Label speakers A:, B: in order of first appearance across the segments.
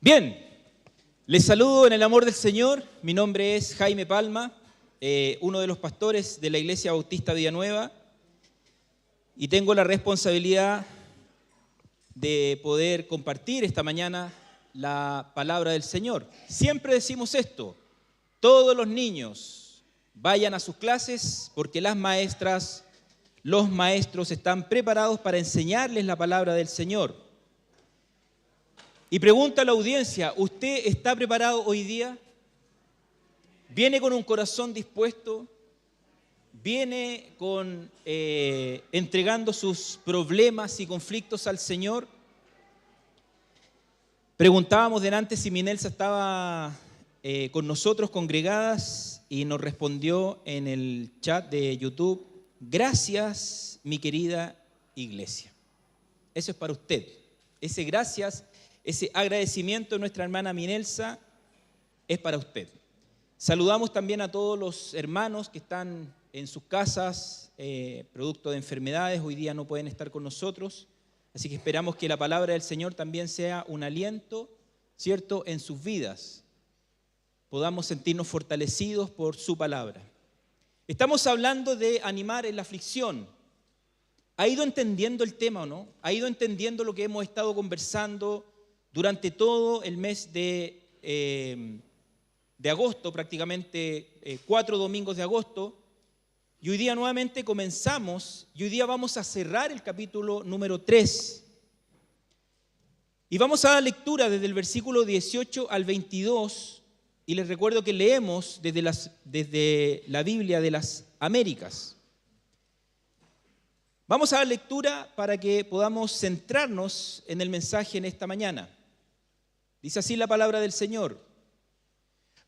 A: Bien, les saludo en el amor del Señor. Mi nombre es Jaime Palma, uno de los pastores de la Iglesia Bautista Villanueva, y tengo la responsabilidad de poder compartir esta mañana la palabra del Señor. Siempre decimos esto: todos los niños vayan a sus clases porque las maestras, los maestros están preparados para enseñarles la palabra del Señor. Y pregunta a la audiencia: ¿usted está preparado hoy día? ¿Viene con un corazón dispuesto? ¿Viene entregando sus problemas y conflictos al Señor? Preguntábamos delante si Minelsa estaba con nosotros congregadas y nos respondió en el chat de YouTube: gracias, mi querida iglesia. Eso es para usted. Ese gracias, ese agradecimiento de nuestra hermana Minelsa es para usted. Saludamos también a todos los hermanos que están en sus casas, producto de enfermedades, hoy día no pueden estar con nosotros, así que esperamos que la palabra del Señor también sea un aliento, ¿cierto?, en sus vidas. Podamos sentirnos fortalecidos por su palabra. Estamos hablando de animar en la aflicción. ¿Ha ido entendiendo el tema o no? ¿Ha ido entendiendo lo que hemos estado conversando durante todo el mes de agosto, prácticamente 4 domingos de agosto? Y hoy día nuevamente comenzamos, y hoy día vamos a cerrar el capítulo número 3. Y vamos a dar lectura desde el versículo 18 al 22, y les recuerdo que leemos desde la Biblia de las Américas. Vamos a dar lectura para que podamos centrarnos en el mensaje en esta mañana. Dice así la palabra del Señor: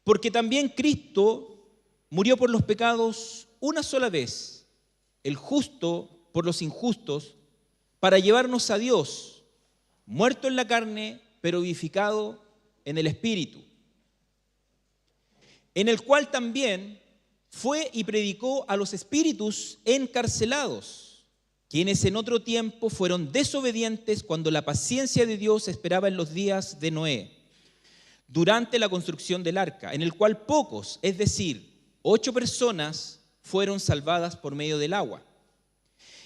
A: porque también Cristo murió por los pecados una sola vez, el justo por los injustos, para llevarnos a Dios, muerto en la carne, pero vivificado en el Espíritu, en el cual también fue y predicó a los espíritus encarcelados, quienes en otro tiempo fueron desobedientes cuando la paciencia de Dios esperaba en los días de Noé, durante la construcción del arca, en el cual pocos, es decir, 8 personas, fueron salvadas por medio del agua.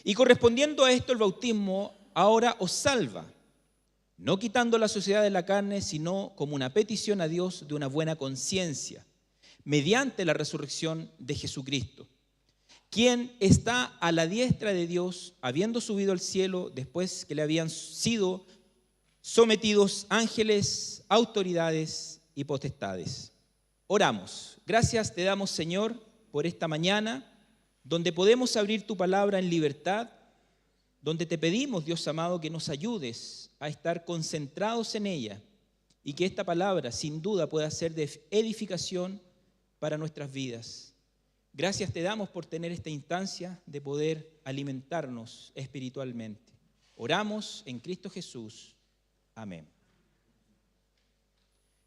A: Y correspondiendo a esto, el bautismo ahora os salva, no quitando la sociedad de la carne, sino como una petición a Dios de una buena conciencia, mediante la resurrección de Jesucristo, quien está a la diestra de Dios, habiendo subido al cielo después que le habían sido sometidos ángeles, autoridades y potestades. Oramos. Gracias te damos, Señor, por esta mañana, donde podemos abrir tu palabra en libertad, donde te pedimos, Dios amado, que nos ayudes a estar concentrados en ella y que esta palabra, sin duda, pueda ser de edificación para nuestras vidas. Gracias te damos por tener esta instancia de poder alimentarnos espiritualmente. Oramos en Cristo Jesús. Amén.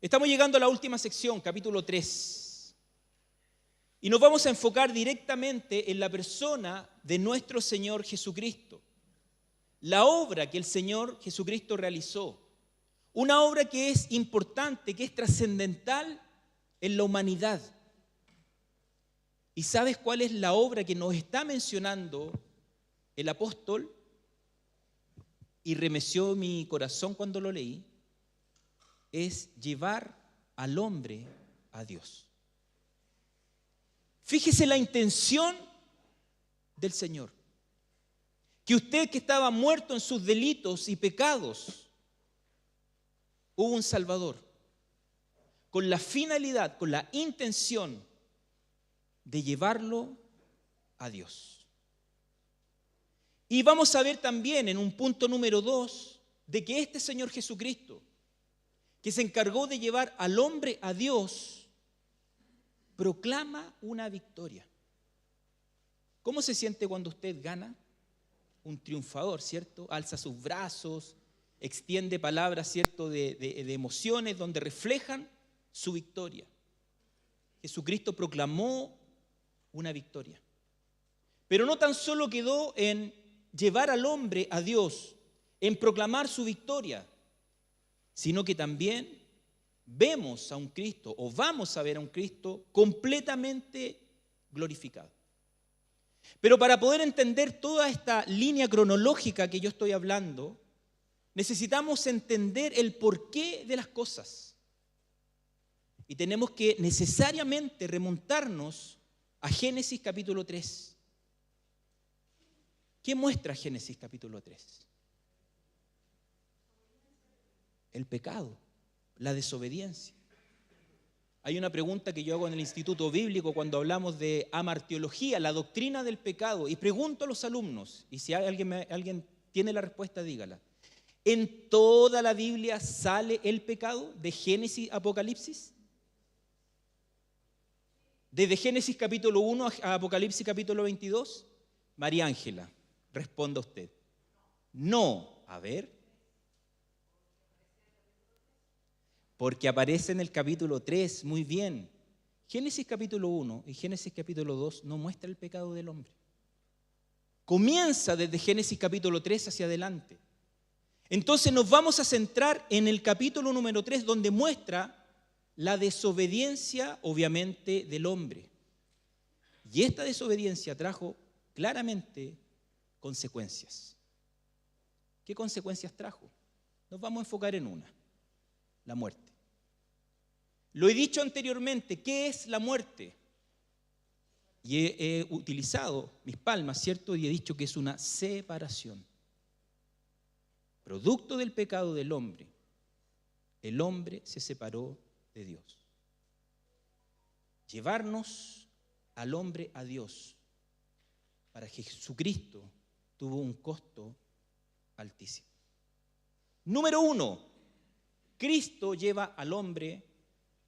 A: Estamos llegando a la última sección, capítulo 3. Y nos vamos a enfocar directamente en la persona de nuestro Señor Jesucristo. La obra que el Señor Jesucristo realizó. Una obra que es importante, que es trascendental en la humanidad. ¿Y sabes cuál es la obra que nos está mencionando el apóstol? Y remeció mi corazón cuando lo leí. Es llevar al hombre a Dios. Fíjese la intención del Señor. Que usted, que estaba muerto en sus delitos y pecados, hubo un Salvador. Con la finalidad, con la intención de llevarlo a Dios. Y vamos a ver también en un punto número 2 de que este Señor Jesucristo, que se encargó de llevar al hombre a Dios, proclama una victoria. ¿Cómo se siente cuando usted gana? Un triunfador, ¿cierto? Alza sus brazos, extiende palabras, ¿cierto?, de emociones donde reflejan su victoria. Jesucristo proclamó una victoria. Pero no tan solo quedó en llevar al hombre a Dios, en proclamar su victoria, sino que también vemos a un Cristo o vamos a ver a un Cristo completamente glorificado. Pero para poder entender toda esta línea cronológica que yo estoy hablando, necesitamos entender el porqué de las cosas. Y tenemos que necesariamente remontarnos a Génesis capítulo 3. ¿Qué muestra Génesis capítulo 3? El pecado, la desobediencia. Hay una pregunta que yo hago en el Instituto Bíblico cuando hablamos de amartiología, la doctrina del pecado, y pregunto a los alumnos, y si alguien tiene la respuesta, dígala. ¿En toda la Biblia sale el pecado de Génesis a Apocalipsis? Desde Génesis capítulo 1 a Apocalipsis capítulo 22, María Ángela, responda usted. No, a ver. Porque aparece en el capítulo 3, muy bien. Génesis capítulo 1 y Génesis capítulo 2 no muestra el pecado del hombre. Comienza desde Génesis capítulo 3 hacia adelante. Entonces nos vamos a centrar en el capítulo número 3, donde muestra la desobediencia, obviamente, del hombre. Y esta desobediencia trajo claramente consecuencias. ¿Qué consecuencias trajo? Nos vamos a enfocar en una: la muerte. Lo he dicho anteriormente, ¿qué es la muerte? Y he utilizado mis palmas, ¿cierto? Y he dicho que es una separación. Producto del pecado del hombre, el hombre se separó de Dios. Llevarnos al hombre a Dios para Jesucristo tuvo un costo altísimo. Número 1, Cristo lleva al hombre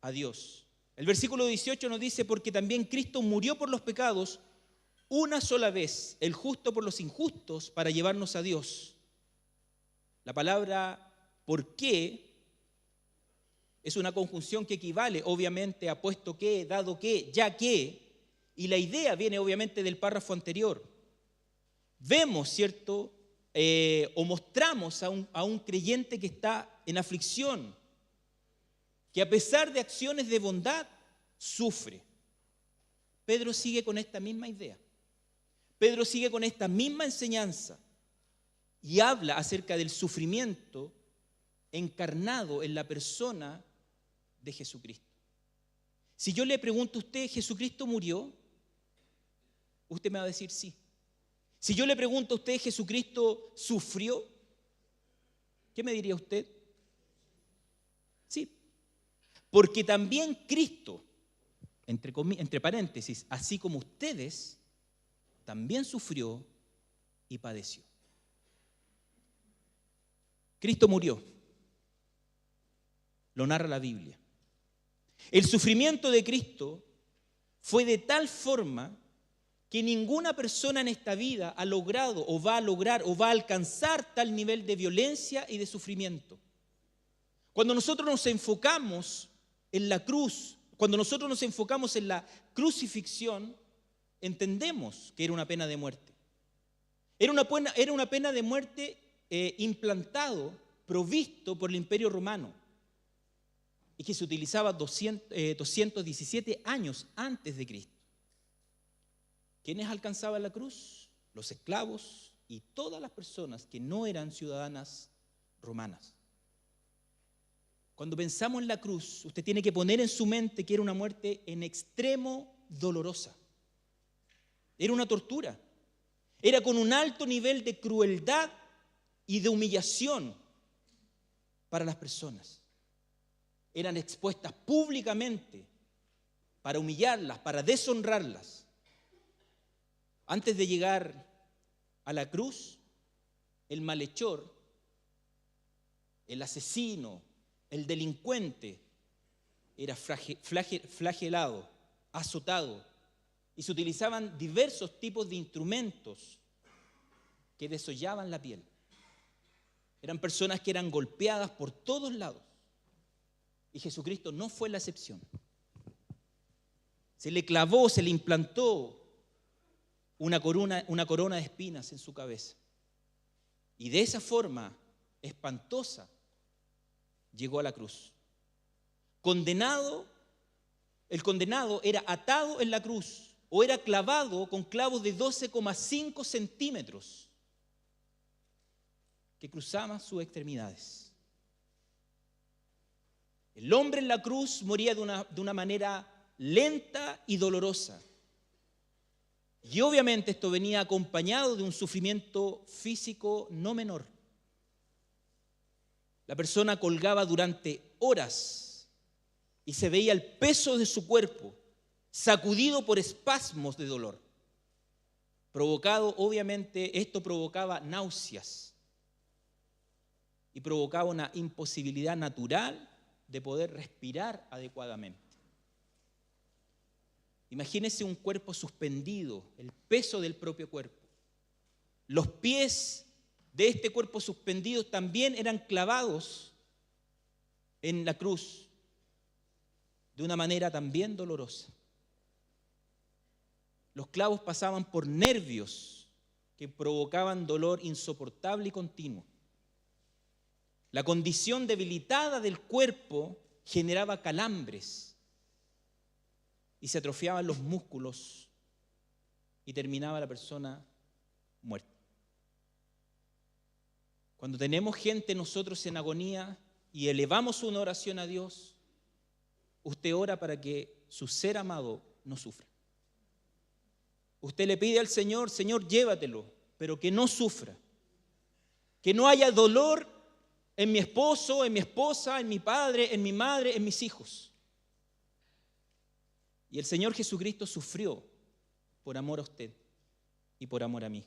A: a Dios. El versículo 18 nos dice: porque también Cristo murió por los pecados una sola vez, el justo por los injustos, para llevarnos a Dios. La palabra ¿por qué? Es una conjunción que equivale obviamente a puesto que, dado que, ya que, y la idea viene obviamente del párrafo anterior. Vemos, ¿cierto? O mostramos a un creyente que está en aflicción, que a pesar de acciones de bondad, sufre. Pedro sigue con esta misma idea. Pedro sigue con esta misma enseñanza y habla acerca del sufrimiento encarnado en la persona de Jesucristo. Si yo le pregunto a usted, ¿Jesucristo murió? Usted me va a decir sí. Si yo le pregunto a usted, ¿Jesucristo sufrió? ¿Qué me diría usted? Sí. Porque también Cristo, entre paréntesis, así como ustedes, también sufrió y padeció. Cristo murió. Lo narra la Biblia. El sufrimiento de Cristo fue de tal forma que ninguna persona en esta vida ha logrado o va a lograr o va a alcanzar tal nivel de violencia y de sufrimiento. Cuando nosotros nos enfocamos en la cruz, cuando nosotros nos enfocamos en la crucifixión, entendemos que era una pena de muerte. Era una pena de muerte implantado, provisto por el Imperio Romano, y que se utilizaba 217 años antes de Cristo. ¿Quiénes alcanzaban la cruz? Los esclavos y todas las personas que no eran ciudadanas romanas. Cuando pensamos en la cruz, usted tiene que poner en su mente que era una muerte en extremo dolorosa. Era una tortura. Era con un alto nivel de crueldad y de humillación para las personas. Eran expuestas públicamente para humillarlas, para deshonrarlas. Antes de llegar a la cruz, el malhechor, el asesino, el delincuente era flagelado, azotado, y se utilizaban diversos tipos de instrumentos que desollaban la piel. Eran personas que eran golpeadas por todos lados. Y Jesucristo no fue la excepción. Se le clavó, se le implantó una corona de espinas en su cabeza. Y de esa forma espantosa llegó a la cruz. el condenado era atado en la cruz o era clavado con clavos de 12,5 centímetros que cruzaban sus extremidades. El hombre en la cruz moría de una manera lenta y dolorosa. Y obviamente esto venía acompañado de un sufrimiento físico no menor. La persona colgaba durante horas y se veía el peso de su cuerpo sacudido por espasmos de dolor. Esto provocaba náuseas y provocaba una imposibilidad natural de poder respirar adecuadamente. Imagínese un cuerpo suspendido, el peso del propio cuerpo. Los pies de este cuerpo suspendido también eran clavados en la cruz de una manera también dolorosa. Los clavos pasaban por nervios que provocaban dolor insoportable y continuo. La condición debilitada del cuerpo generaba calambres y se atrofiaban los músculos y terminaba la persona muerta. Cuando tenemos gente nosotros en agonía y elevamos una oración a Dios, usted ora para que su ser amado no sufra. Usted le pide al Señor, Señor, llévatelo, pero que no sufra. Que no haya dolor en mi esposo, en mi esposa, en mi padre, en mi madre, en mis hijos. Y el Señor Jesucristo sufrió por amor a usted y por amor a mí.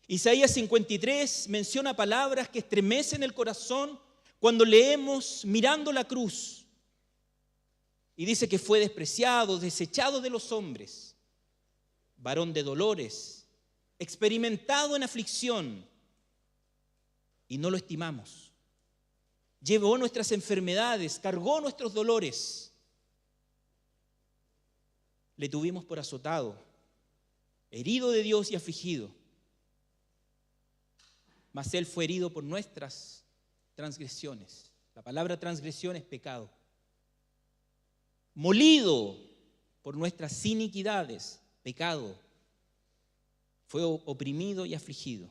A: Isaías 53 menciona palabras que estremecen el corazón cuando leemos mirando la cruz. Y dice que fue despreciado, desechado de los hombres, varón de dolores, experimentado en aflicción, y no lo estimamos. Llevó nuestras enfermedades, cargó nuestros dolores. Le tuvimos por azotado, herido de Dios y afligido. Mas Él fue herido por nuestras transgresiones. La palabra transgresión es pecado. Molido por nuestras iniquidades, pecado. Fue oprimido y afligido,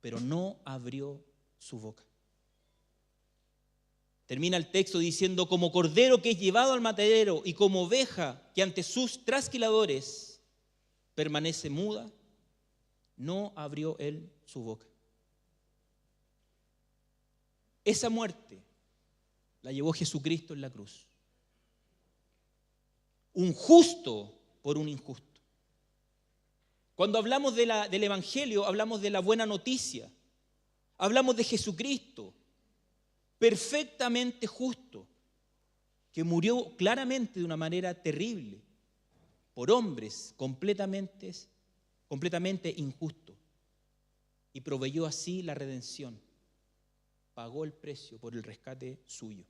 A: pero no abrió su boca. Termina el texto diciendo, como cordero que es llevado al matadero y como oveja que ante sus trasquiladores permanece muda, no abrió él su boca. Esa muerte la llevó Jesucristo en la cruz. Un justo por un injusto. Cuando hablamos del Evangelio, hablamos de la buena noticia. Hablamos de Jesucristo, perfectamente justo, que murió claramente de una manera terrible por hombres completamente injustos y proveyó así la redención. Pagó el precio por el rescate suyo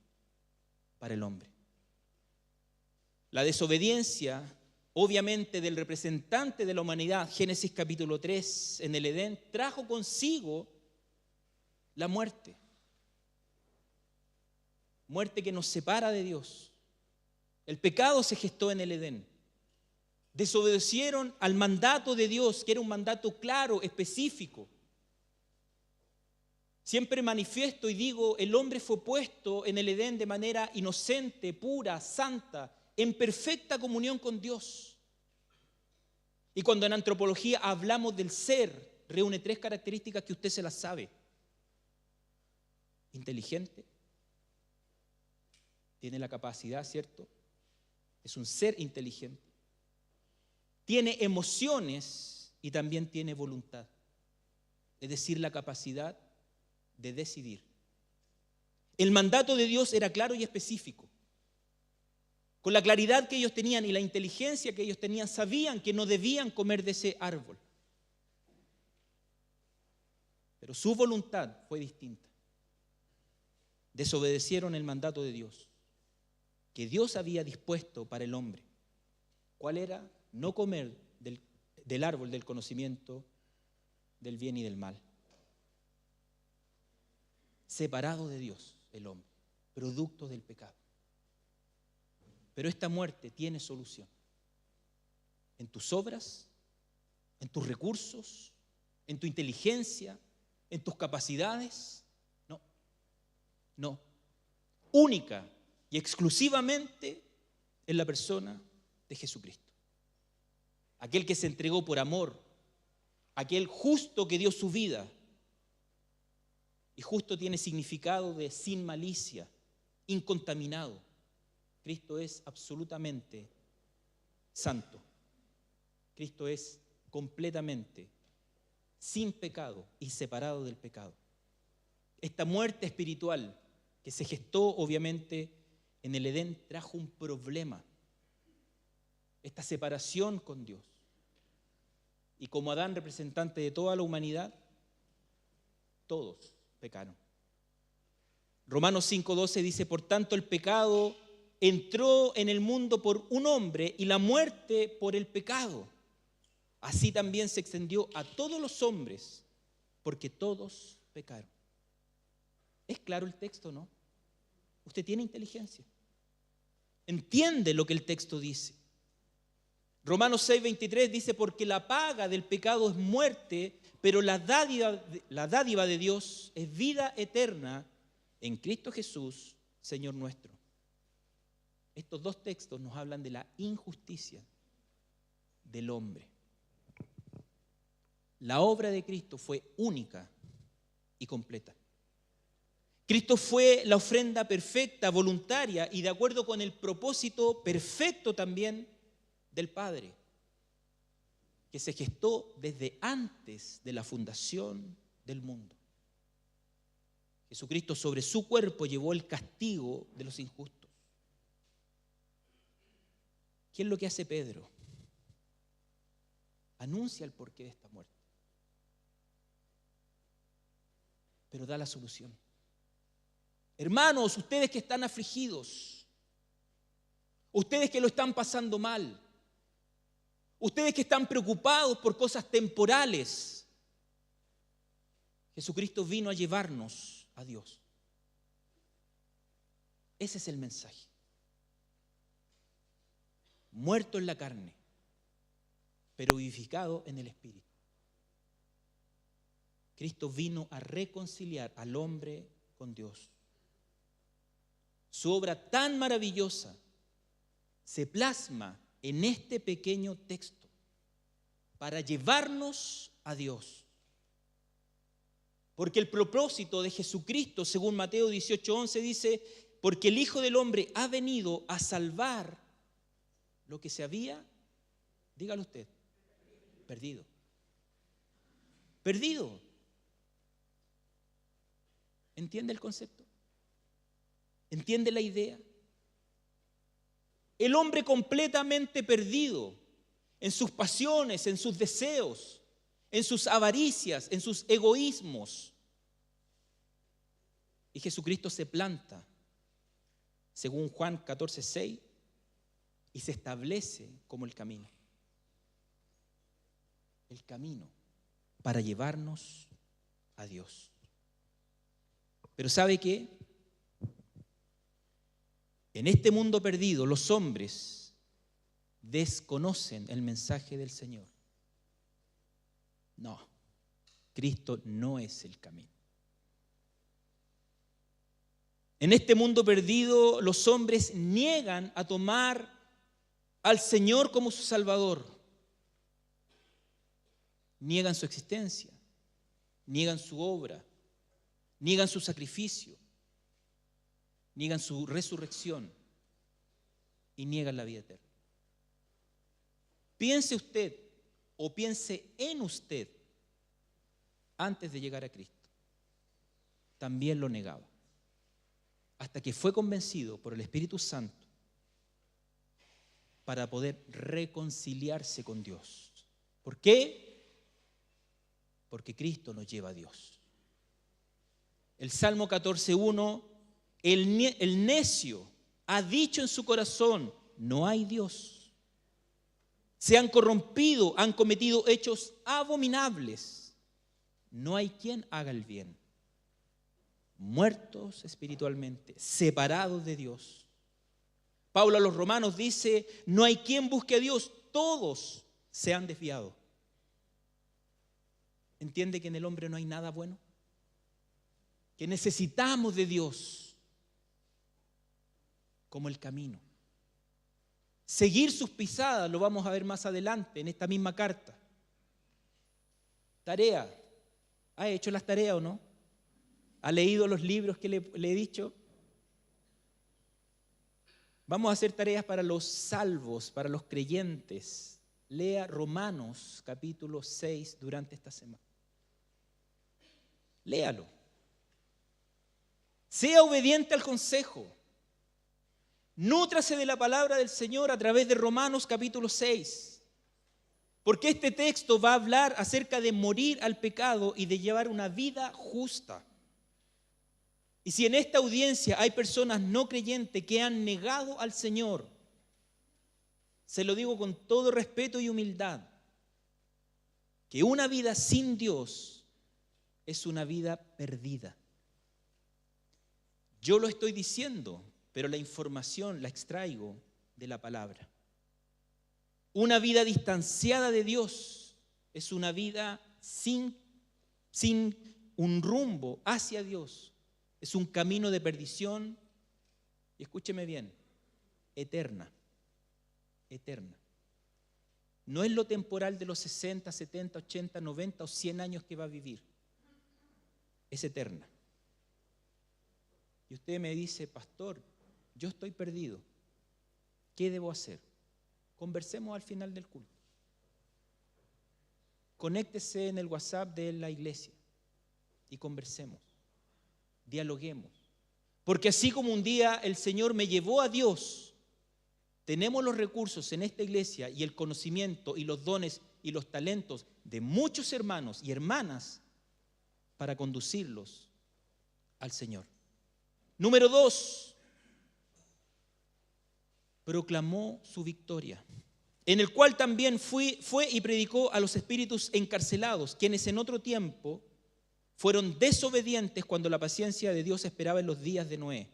A: para el hombre. La desobediencia, obviamente, del representante de la humanidad, Génesis capítulo 3, en el Edén, trajo consigo la muerte. Muerte que nos separa de Dios. El pecado se gestó en el Edén. Desobedecieron al mandato de Dios, que era un mandato claro, específico. Siempre manifiesto y digo, el hombre fue puesto en el Edén de manera inocente, pura, santa, en perfecta comunión con Dios. Y cuando en antropología hablamos del ser, reúne 3 características que usted se las sabe. Inteligente, tiene la capacidad, ¿cierto? Es un ser inteligente. Tiene emociones y también tiene voluntad. Es decir, la capacidad de decidir. El mandato de Dios era claro y específico. Con la claridad que ellos tenían y la inteligencia que ellos tenían, sabían que no debían comer de ese árbol. Pero su voluntad fue distinta. Desobedecieron el mandato de Dios, que Dios había dispuesto para el hombre. ¿Cuál era? No comer del árbol del conocimiento del bien y del mal. Separado de Dios, el hombre. producto del pecado. Pero esta muerte tiene solución. En tus obras, en tus recursos, en tu inteligencia, en tus capacidades. No, no. Única y exclusivamente en la persona de Jesucristo. Aquel que se entregó por amor, aquel justo que dio su vida. Y justo tiene significado de sin malicia, incontaminado. Cristo es absolutamente santo. Cristo es completamente sin pecado y separado del pecado. Esta muerte espiritual que se gestó obviamente en el Edén trajo un problema. Esta separación con Dios. Y como Adán, representante de toda la humanidad, todos pecaron. Romanos 5:12 dice, por tanto el pecado entró en el mundo por un hombre y la muerte por el pecado. Así también se extendió a todos los hombres, porque todos pecaron. ¿Es claro el texto, no? Usted tiene inteligencia. Entiende lo que el texto dice. Romanos 6:23 dice, porque la paga del pecado es muerte, pero la dádiva de Dios es vida eterna en Cristo Jesús, Señor nuestro. Estos dos textos nos hablan de la injusticia del hombre. La obra de Cristo fue única y completa. Cristo fue la ofrenda perfecta, voluntaria y de acuerdo con el propósito perfecto también del Padre, que se gestó desde antes de la fundación del mundo. Jesucristo sobre su cuerpo llevó el castigo de los injustos. ¿Qué es lo que hace Pedro? Anuncia el porqué de esta muerte, pero da la solución. Hermanos, ustedes que están afligidos, ustedes que lo están pasando mal, ustedes que están preocupados por cosas temporales, Jesucristo vino a llevarnos a Dios. Ese es el mensaje. Muerto en la carne, pero vivificado en el Espíritu. Cristo vino a reconciliar al hombre con Dios. Su obra tan maravillosa se plasma en este pequeño texto para llevarnos a Dios. Porque el propósito de Jesucristo, según Mateo 18:11, dice, porque el Hijo del Hombre ha venido a salvar lo que se había, dígalo usted, perdido. Perdido. ¿Entiende el concepto? ¿Entiende la idea? El hombre completamente perdido en sus pasiones, en sus deseos, en sus avaricias, en sus egoísmos. Y Jesucristo se planta, según Juan 14:6, y se establece como el camino. El camino para llevarnos a Dios. Pero ¿sabe qué? En este mundo perdido, los hombres desconocen el mensaje del Señor. No, Cristo no es el camino. En este mundo perdido, los hombres niegan a tomar al Señor como su Salvador. Niegan su existencia, niegan su obra, niegan su sacrificio, niegan su resurrección y niegan la vida eterna. Piense usted o piense en usted antes de llegar a Cristo. También lo negaba, hasta que fue convencido por el Espíritu Santo para poder reconciliarse con Dios. ¿Por qué? Porque Cristo nos lleva a Dios. El Salmo 14:1, el necio ha dicho en su corazón, no hay Dios. Se han corrompido, han cometido hechos abominables. No hay quien haga el bien. muertos espiritualmente, separados de Dios. Pablo a los romanos dice, no hay quien busque a Dios, todos se han desviado. ¿Entiende que en el hombre no hay nada bueno? Que necesitamos de Dios como el camino. Seguir sus pisadas, lo vamos a ver más adelante en esta misma carta. Tarea. ¿Ha hecho las tareas o no? ¿Ha leído los libros que le he dicho? Vamos a hacer tareas para los salvos, para los creyentes. Lea Romanos capítulo 6 durante esta semana. Léalo. Sea obediente al consejo. Nútrase de la palabra del Señor a través de Romanos capítulo 6. Porque este texto va a hablar acerca de morir al pecado y de llevar una vida justa. Y si en esta audiencia hay personas no creyentes que han negado al Señor, se lo digo con todo respeto y humildad, que una vida sin Dios es una vida perdida. Yo lo estoy diciendo, pero la información la extraigo de la palabra. Una vida distanciada de Dios es una vida sin un rumbo hacia Dios. Es un camino de perdición, y escúcheme bien, eterna. Eterna. No es lo temporal de los 60, 70, 80, 90 o 100 años que va a vivir. Es eterna. Y usted me dice, pastor, yo estoy perdido. ¿Qué debo hacer? Conversemos al final del culto. Conéctese en el WhatsApp de la iglesia y conversemos. Dialoguemos. Porque así como un día el Señor me llevó a Dios, tenemos los recursos en esta iglesia y el conocimiento y los dones y los talentos de muchos hermanos y hermanas para conducirlos al Señor. Número 2, proclamó su victoria, en el cual también fue y predicó a los espíritus encarcelados, quienes en otro tiempo fueron desobedientes cuando la paciencia de Dios esperaba en los días de Noé,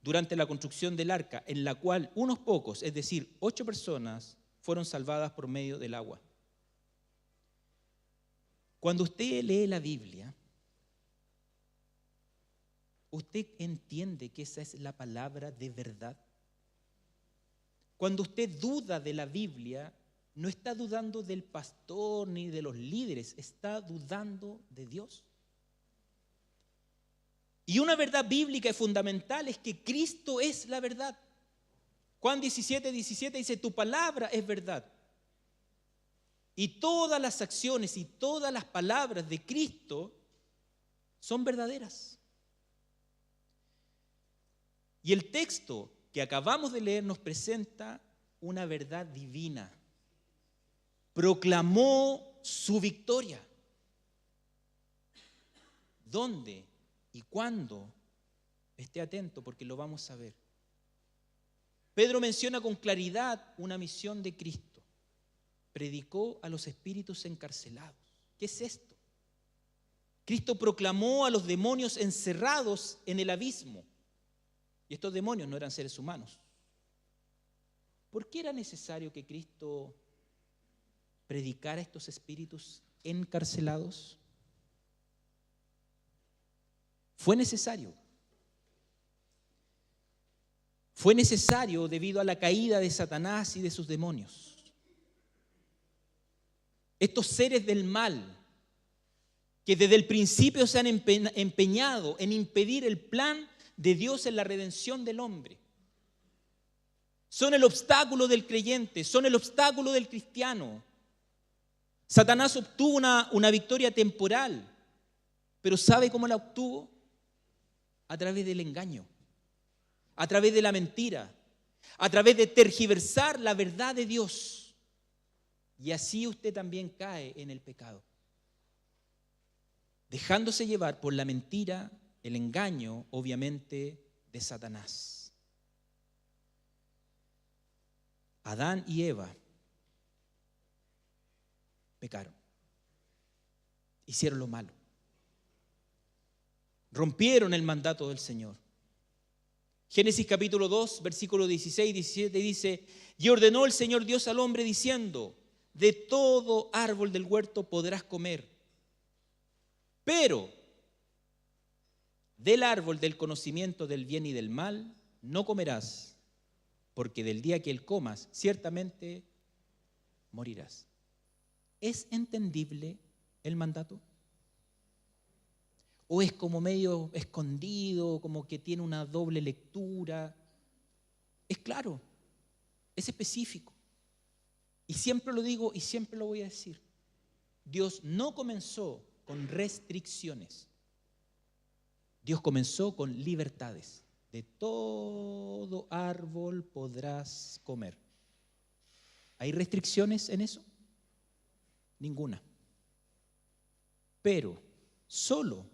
A: durante la construcción del arca, en la cual unos pocos, es decir, 8 personas, fueron salvadas por medio del agua. Cuando usted lee la Biblia, ¿usted entiende que esa es la palabra de verdad? Cuando usted duda de la Biblia, no está dudando del pastor ni de los líderes, está dudando de Dios. Y una verdad bíblica y fundamental es que Cristo es la verdad. Juan 17:17 dice, tu palabra es verdad. Y todas las acciones y todas las palabras de Cristo son verdaderas. Y el texto que acabamos de leer nos presenta una verdad divina. Proclamó su victoria. ¿Dónde y cuándo? Esté atento porque lo vamos a ver. Pedro menciona con claridad una misión de Cristo. Predicó a los espíritus encarcelados. ¿Qué es esto? Cristo proclamó a los demonios encerrados en el abismo. Y estos demonios no eran seres humanos. ¿Por qué era necesario que Cristo predicara a estos espíritus encarcelados? Fue necesario. Fue necesario debido a la caída de Satanás y de sus demonios. Estos seres del mal, que desde el principio se han empeñado en impedir el plan de Dios en la redención del hombre, son el obstáculo del creyente, son el obstáculo del cristiano. Satanás obtuvo una victoria temporal, pero ¿sabe cómo la obtuvo? A través del engaño, a través de la mentira, a través de tergiversar la verdad de Dios. Y así usted también cae en el pecado, dejándose llevar por la mentira, el engaño, obviamente, de Satanás. Adán y Eva pecaron, hicieron lo malo. Rompieron el mandato del Señor. Génesis capítulo 2, versículo 16 y 17 dice: y ordenó el Señor Dios al hombre diciendo: de todo árbol del huerto podrás comer, pero del árbol del conocimiento del bien y del mal no comerás, porque del día que él comas, ciertamente morirás. ¿Es entendible el mandato? ¿O es como medio escondido, como que tiene una doble lectura? Es claro, es específico. Y siempre lo digo y siempre lo voy a decir. Dios no comenzó con restricciones. Dios comenzó con libertades. De todo árbol podrás comer. ¿Hay restricciones en eso? Ninguna. Pero solo,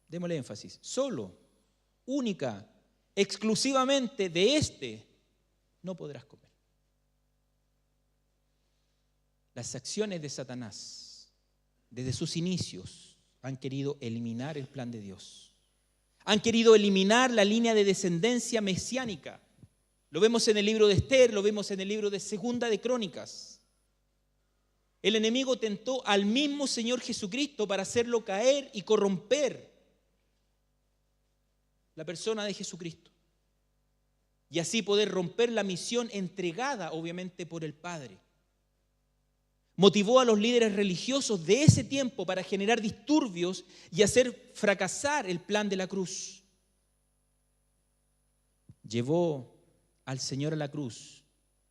A: démosle énfasis, solo, única, exclusivamente de este no podrás comer. Las acciones de Satanás, desde sus inicios, han querido eliminar el plan de Dios. Han querido eliminar la línea de descendencia mesiánica. Lo vemos en el libro de Esther, lo vemos en el libro de Segunda de Crónicas. El enemigo tentó al mismo Señor Jesucristo para hacerlo caer y corromper la persona de Jesucristo. Y así poder romper la misión entregada, obviamente, por el Padre. Motivó a los líderes religiosos de ese tiempo para generar disturbios y hacer fracasar el plan de la cruz. Llevó al Señor a la cruz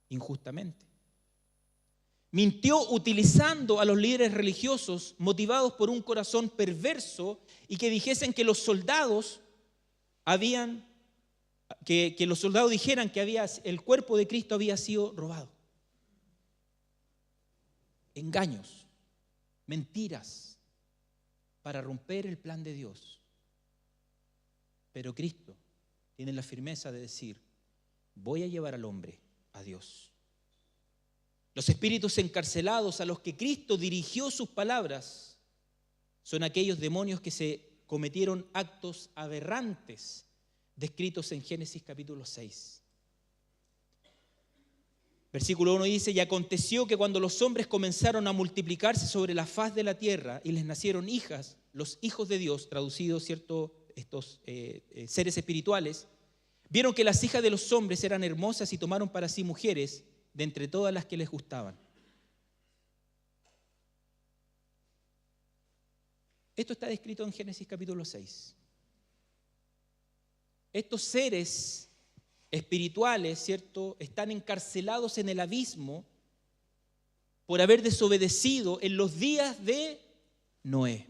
A: injustamente. Mintió utilizando a los líderes religiosos motivados por un corazón perverso y que dijesen que los soldados los soldados dijeran que el cuerpo de Cristo había sido robado. Engaños, mentiras para romper el plan de Dios. Pero Cristo tiene la firmeza de decir: voy a llevar al hombre a Dios. Los espíritus encarcelados a los que Cristo dirigió sus palabras son aquellos demonios que se cometieron actos aberrantes descritos en Génesis capítulo 6. Versículo 1 dice: y aconteció que cuando los hombres comenzaron a multiplicarse sobre la faz de la tierra y les nacieron hijas, los hijos de Dios, traducidos, ¿cierto?, estos seres espirituales, vieron que las hijas de los hombres eran hermosas y tomaron para sí mujeres de entre todas las que les gustaban. Esto está descrito en Génesis capítulo 6. Estos seres espirituales, ¿cierto?, están encarcelados en el abismo por haber desobedecido en los días de Noé.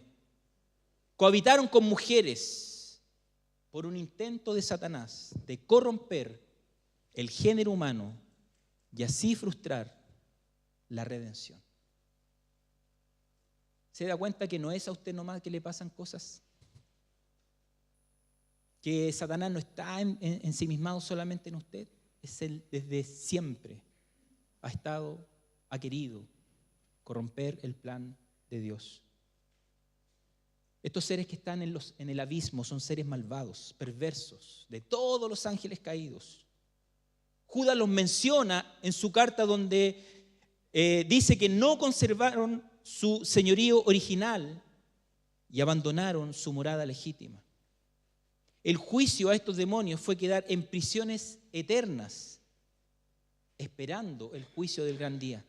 A: Cohabitaron con mujeres por un intento de Satanás de corromper el género humano y así frustrar la redención. ¿Se da cuenta que no es a usted nomás que le pasan cosas? Que Satanás no está ensimismado solamente en usted. Es él, desde siempre ha querido corromper el plan de Dios. Estos seres que están en el abismo son seres malvados, perversos, de todos los ángeles caídos. Judas los menciona en su carta donde dice que no conservaron su señorío original y abandonaron su morada legítima. El juicio a estos demonios fue quedar en prisiones eternas, esperando el juicio del gran día.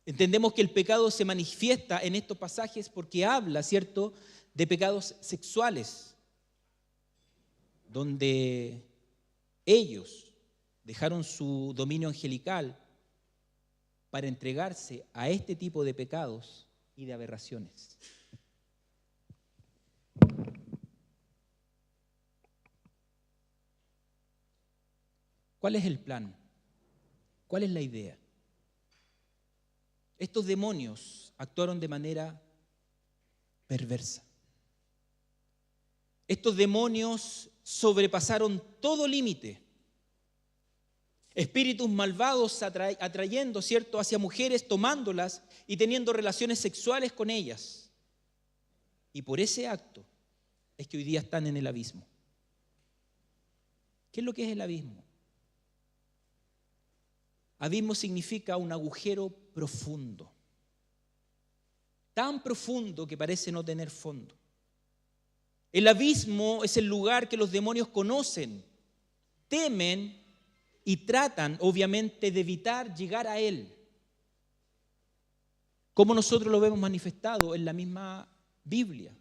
A: Entendemos que el pecado se manifiesta en estos pasajes porque habla, ¿cierto?, de pecados sexuales, donde ellos dejaron su dominio angelical para entregarse a este tipo de pecados y de aberraciones. ¿Cuál es el plan? ¿Cuál es la idea? Estos demonios actuaron de manera perversa. Estos demonios sobrepasaron todo límite. Espíritus malvados atrayendo, ¿cierto?, hacia mujeres, tomándolas y teniendo relaciones sexuales con ellas. Y por ese acto es que hoy día están en el abismo. ¿Qué es lo que es el abismo? Abismo significa un agujero profundo, tan profundo que parece no tener fondo. El abismo es el lugar que los demonios conocen, temen y tratan, obviamente, de evitar llegar a él. Como nosotros lo vemos manifestado en la misma Biblia.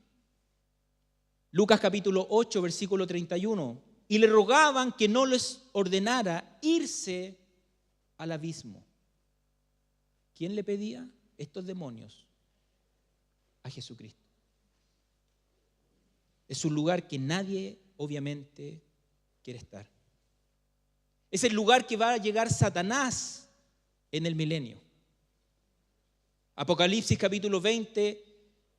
A: Lucas capítulo 8, versículo 31. Y le rogaban que no les ordenara irse al abismo. ¿Quién le pedía? Estos demonios. A Jesucristo. Es un lugar que nadie, obviamente, quiere estar. Es el lugar que va a llegar Satanás en el milenio. Apocalipsis capítulo 20,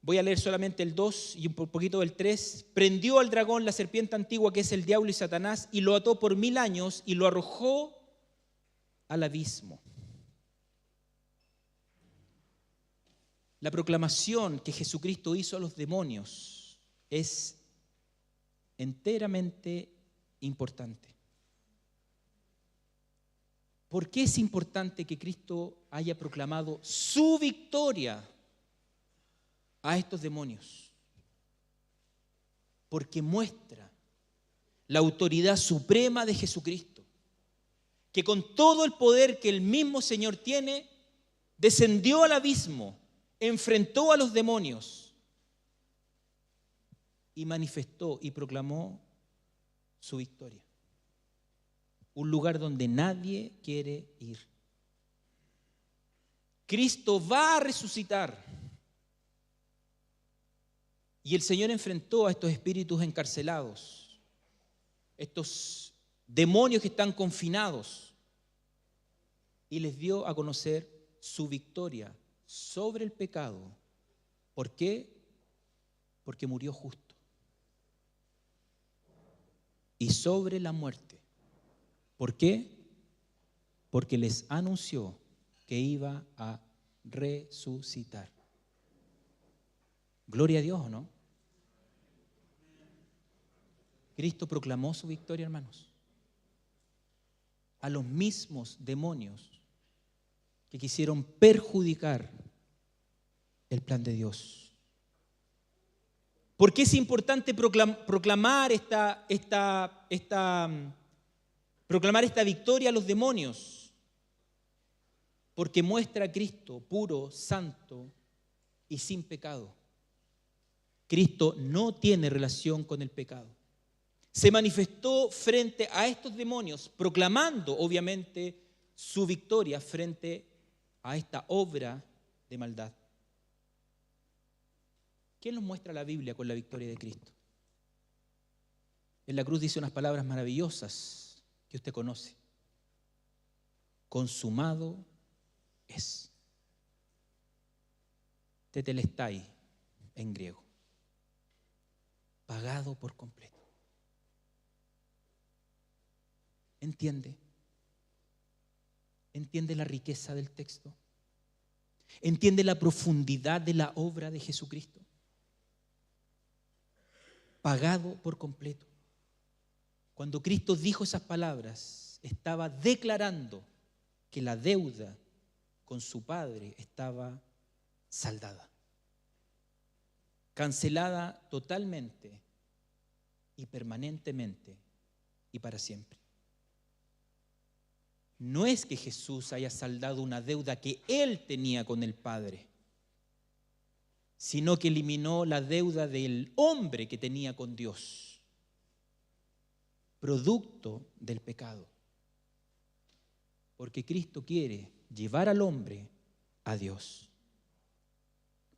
A: voy a leer solamente el 2 y un poquito del 3. Prendió al dragón, la serpiente antigua, que es el diablo y Satanás, y lo ató por 1000 años y lo arrojó al abismo. La proclamación que Jesucristo hizo a los demonios es enteramente importante. ¿Por qué es importante que Cristo haya proclamado su victoria a estos demonios? Porque muestra la autoridad suprema de Jesucristo, que con todo el poder que el mismo Señor tiene, descendió al abismo, enfrentó a los demonios y manifestó y proclamó su victoria. Un lugar donde nadie quiere ir. Cristo va a resucitar. Y el Señor enfrentó a estos espíritus encarcelados, estos demonios que están confinados, y les dio a conocer su victoria sobre el pecado. ¿Por qué? Porque murió justo. Y sobre la muerte. ¿Por qué? Porque les anunció que iba a resucitar. Gloria a Dios, ¿o no? Cristo proclamó su victoria, hermanos. A los mismos demonios que quisieron perjudicar el plan de Dios. ¿Por qué es importante proclamar esta victoria a los demonios? Porque muestra a Cristo puro, santo y sin pecado. Cristo no tiene relación con el pecado. Se manifestó frente a estos demonios, proclamando obviamente su victoria frente a esta obra de maldad. ¿Qué nos muestra la Biblia con la victoria de Cristo? En la cruz dice unas palabras maravillosas que usted conoce. Consumado es. Tetelestai en griego. Pagado por completo. ¿Entiende? ¿Entiende la riqueza del texto? ¿Entiende la profundidad de la obra de Jesucristo? Pagado por completo. Cuando Cristo dijo esas palabras, estaba declarando que la deuda con su Padre estaba saldada, cancelada totalmente y permanentemente y para siempre. No es que Jesús haya saldado una deuda que Él tenía con el Padre, sino que eliminó la deuda del hombre que tenía con Dios, producto del pecado. Porque Cristo quiere llevar al hombre a Dios.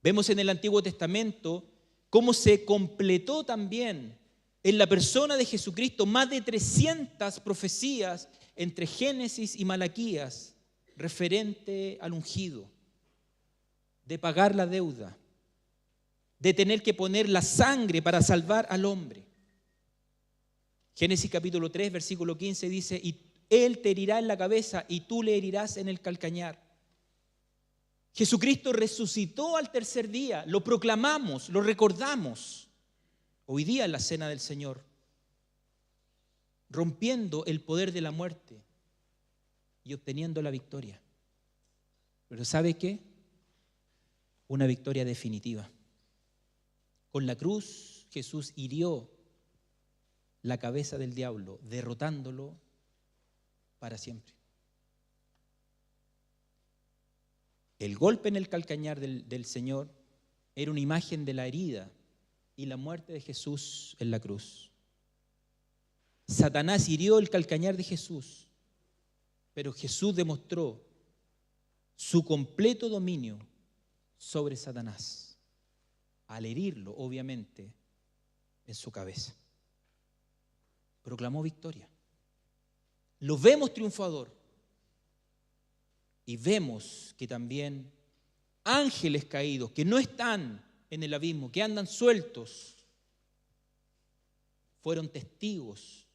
A: Vemos en el Antiguo Testamento cómo se completó también en la persona de Jesucristo más de 300 profecías entre Génesis y Malaquías referente al ungido, de pagar la deuda, de tener que poner la sangre para salvar al hombre. Génesis capítulo 3, versículo 15 dice: y él te herirá en la cabeza y tú le herirás en el calcañar. Jesucristo resucitó al tercer día, lo proclamamos, lo recordamos hoy día en la cena del Señor, rompiendo el poder de la muerte y obteniendo la victoria. Pero ¿sabe qué? Una victoria definitiva. Con la cruz Jesús hirió la cabeza del diablo, derrotándolo para siempre. El golpe en el calcañar del Señor era una imagen de la herida y la muerte de Jesús en la cruz. Satanás hirió el calcañar de Jesús, pero Jesús demostró su completo dominio sobre Satanás, al herirlo, obviamente, en su cabeza. Proclamó victoria. Lo vemos triunfador. Y vemos que también ángeles caídos, que no están en el abismo, que andan sueltos, fueron testigos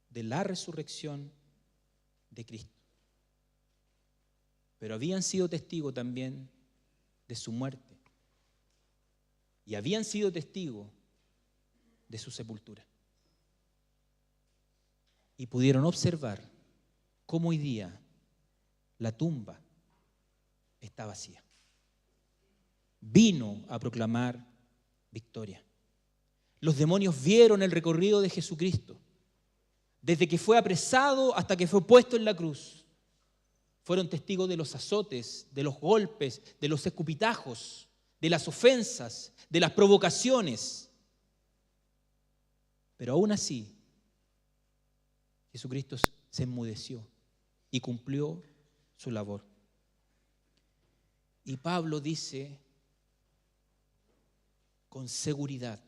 A: de la resurrección de Cristo. Pero habían sido testigos también de su muerte. Y habían sido testigos de su sepultura. Y pudieron observar cómo hoy día la tumba está vacía. Vino a proclamar victoria. Los demonios vieron el recorrido de Jesucristo, desde que fue apresado hasta que fue puesto en la cruz. Fueron testigos de los azotes, de los golpes, de los escupitajos, de las ofensas, de las provocaciones. Pero aún así, Jesucristo se enmudeció y cumplió su labor. Y Pablo dice con seguridad,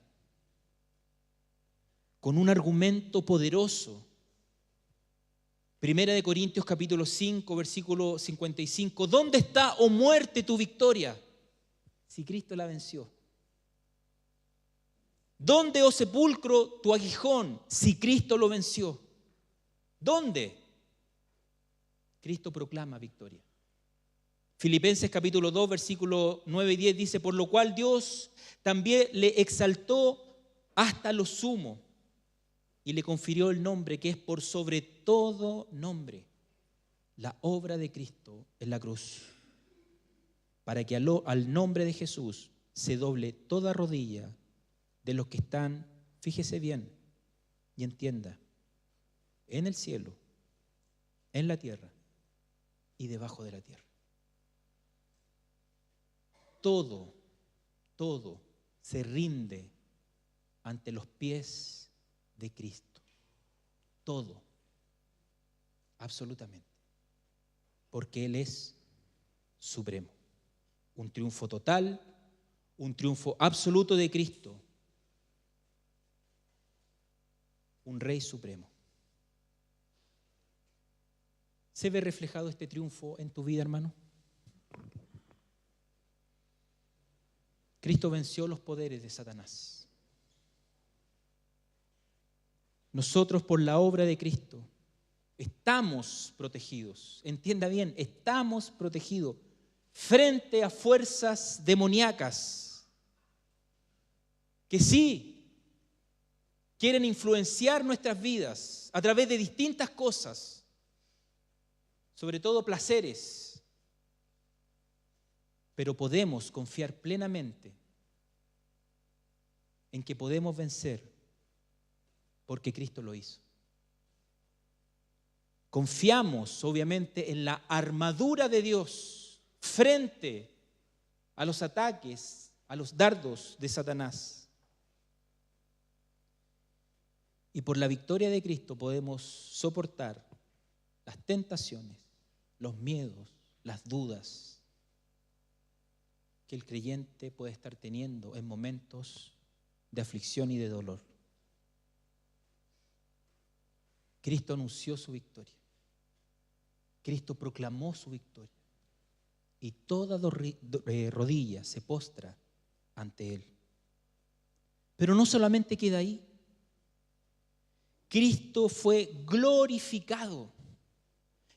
A: con un argumento poderoso, Primera de Corintios capítulo 5, versículo 55, ¿dónde está, oh muerte, tu victoria? Si Cristo la venció. ¿Dónde, oh sepulcro, tu aguijón? Si Cristo lo venció. ¿Dónde? Cristo proclama victoria. Filipenses capítulo 2, versículos 9 y 10 dice, por lo cual Dios también le exaltó hasta lo sumo y le confirió el nombre que es por sobre todo nombre, la obra de Cristo en la cruz, para que al nombre de Jesús se doble toda rodilla de los que están, fíjese bien y entienda, en el cielo, en la tierra y debajo de la tierra. Todo se rinde ante los pies de Cristo. Todo, absolutamente. Porque Él es supremo. Un triunfo total, un triunfo absoluto de Cristo. Un Rey supremo. ¿Se ve reflejado este triunfo en tu vida, hermano? Cristo venció los poderes de Satanás. Nosotros, por la obra de Cristo, estamos protegidos. Entienda bien, estamos protegidos frente a fuerzas demoníacas que sí quieren influenciar nuestras vidas a través de distintas cosas, sobre todo placeres. Pero podemos confiar plenamente en que podemos vencer porque Cristo lo hizo. Confiamos, obviamente, en la armadura de Dios frente a los ataques, a los dardos de Satanás. Y por la victoria de Cristo podemos soportar las tentaciones, los miedos, las dudas que el creyente puede estar teniendo en momentos de aflicción y de dolor. Cristo anunció su victoria. Cristo proclamó su victoria. Y toda rodilla se postra ante Él. Pero no solamente queda ahí. Cristo fue glorificado.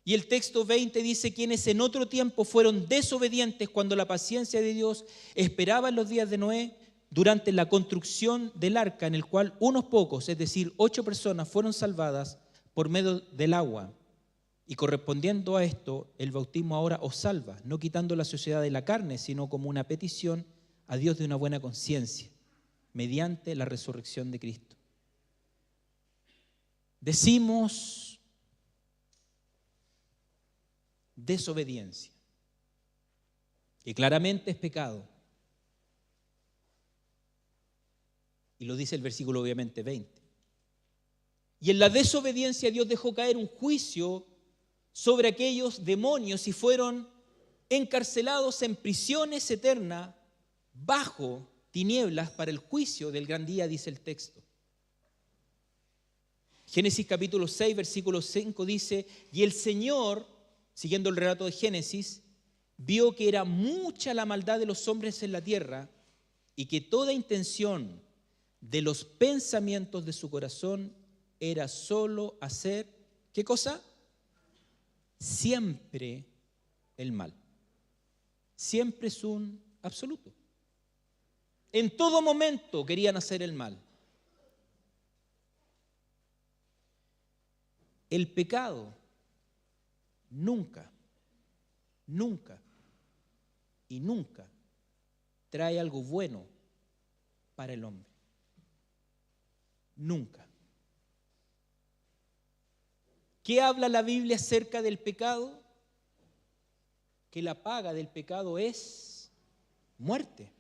A: Y el texto 20 dice, quienes en otro tiempo fueron desobedientes cuando la paciencia de Dios esperaba en los días de Noé, durante la construcción del arca, en el cual unos pocos, es decir, 8 personas, fueron salvadas por medio del agua. Y correspondiendo a esto, el bautismo ahora os salva, no quitando la sociedad de la carne, sino como una petición a Dios de una buena conciencia, mediante la resurrección de Cristo. Decimos desobediencia, que claramente es pecado. Y lo dice el versículo obviamente 20. Y en la desobediencia Dios dejó caer un juicio sobre aquellos demonios y fueron encarcelados en prisiones eternas bajo tinieblas para el juicio del gran día, dice el texto. Génesis capítulo 6, versículo 5 dice, y el Señor, siguiendo el relato de Génesis, vio que era mucha la maldad de los hombres en la tierra y que toda intención de los pensamientos de su corazón era solo hacer, ¿qué cosa? Siempre el mal. Siempre es un absoluto. En todo momento querían hacer el mal. El pecado nunca y nunca trae algo bueno para el hombre. Nunca. ¿Qué habla la Biblia acerca del pecado? Que la paga del pecado es muerte.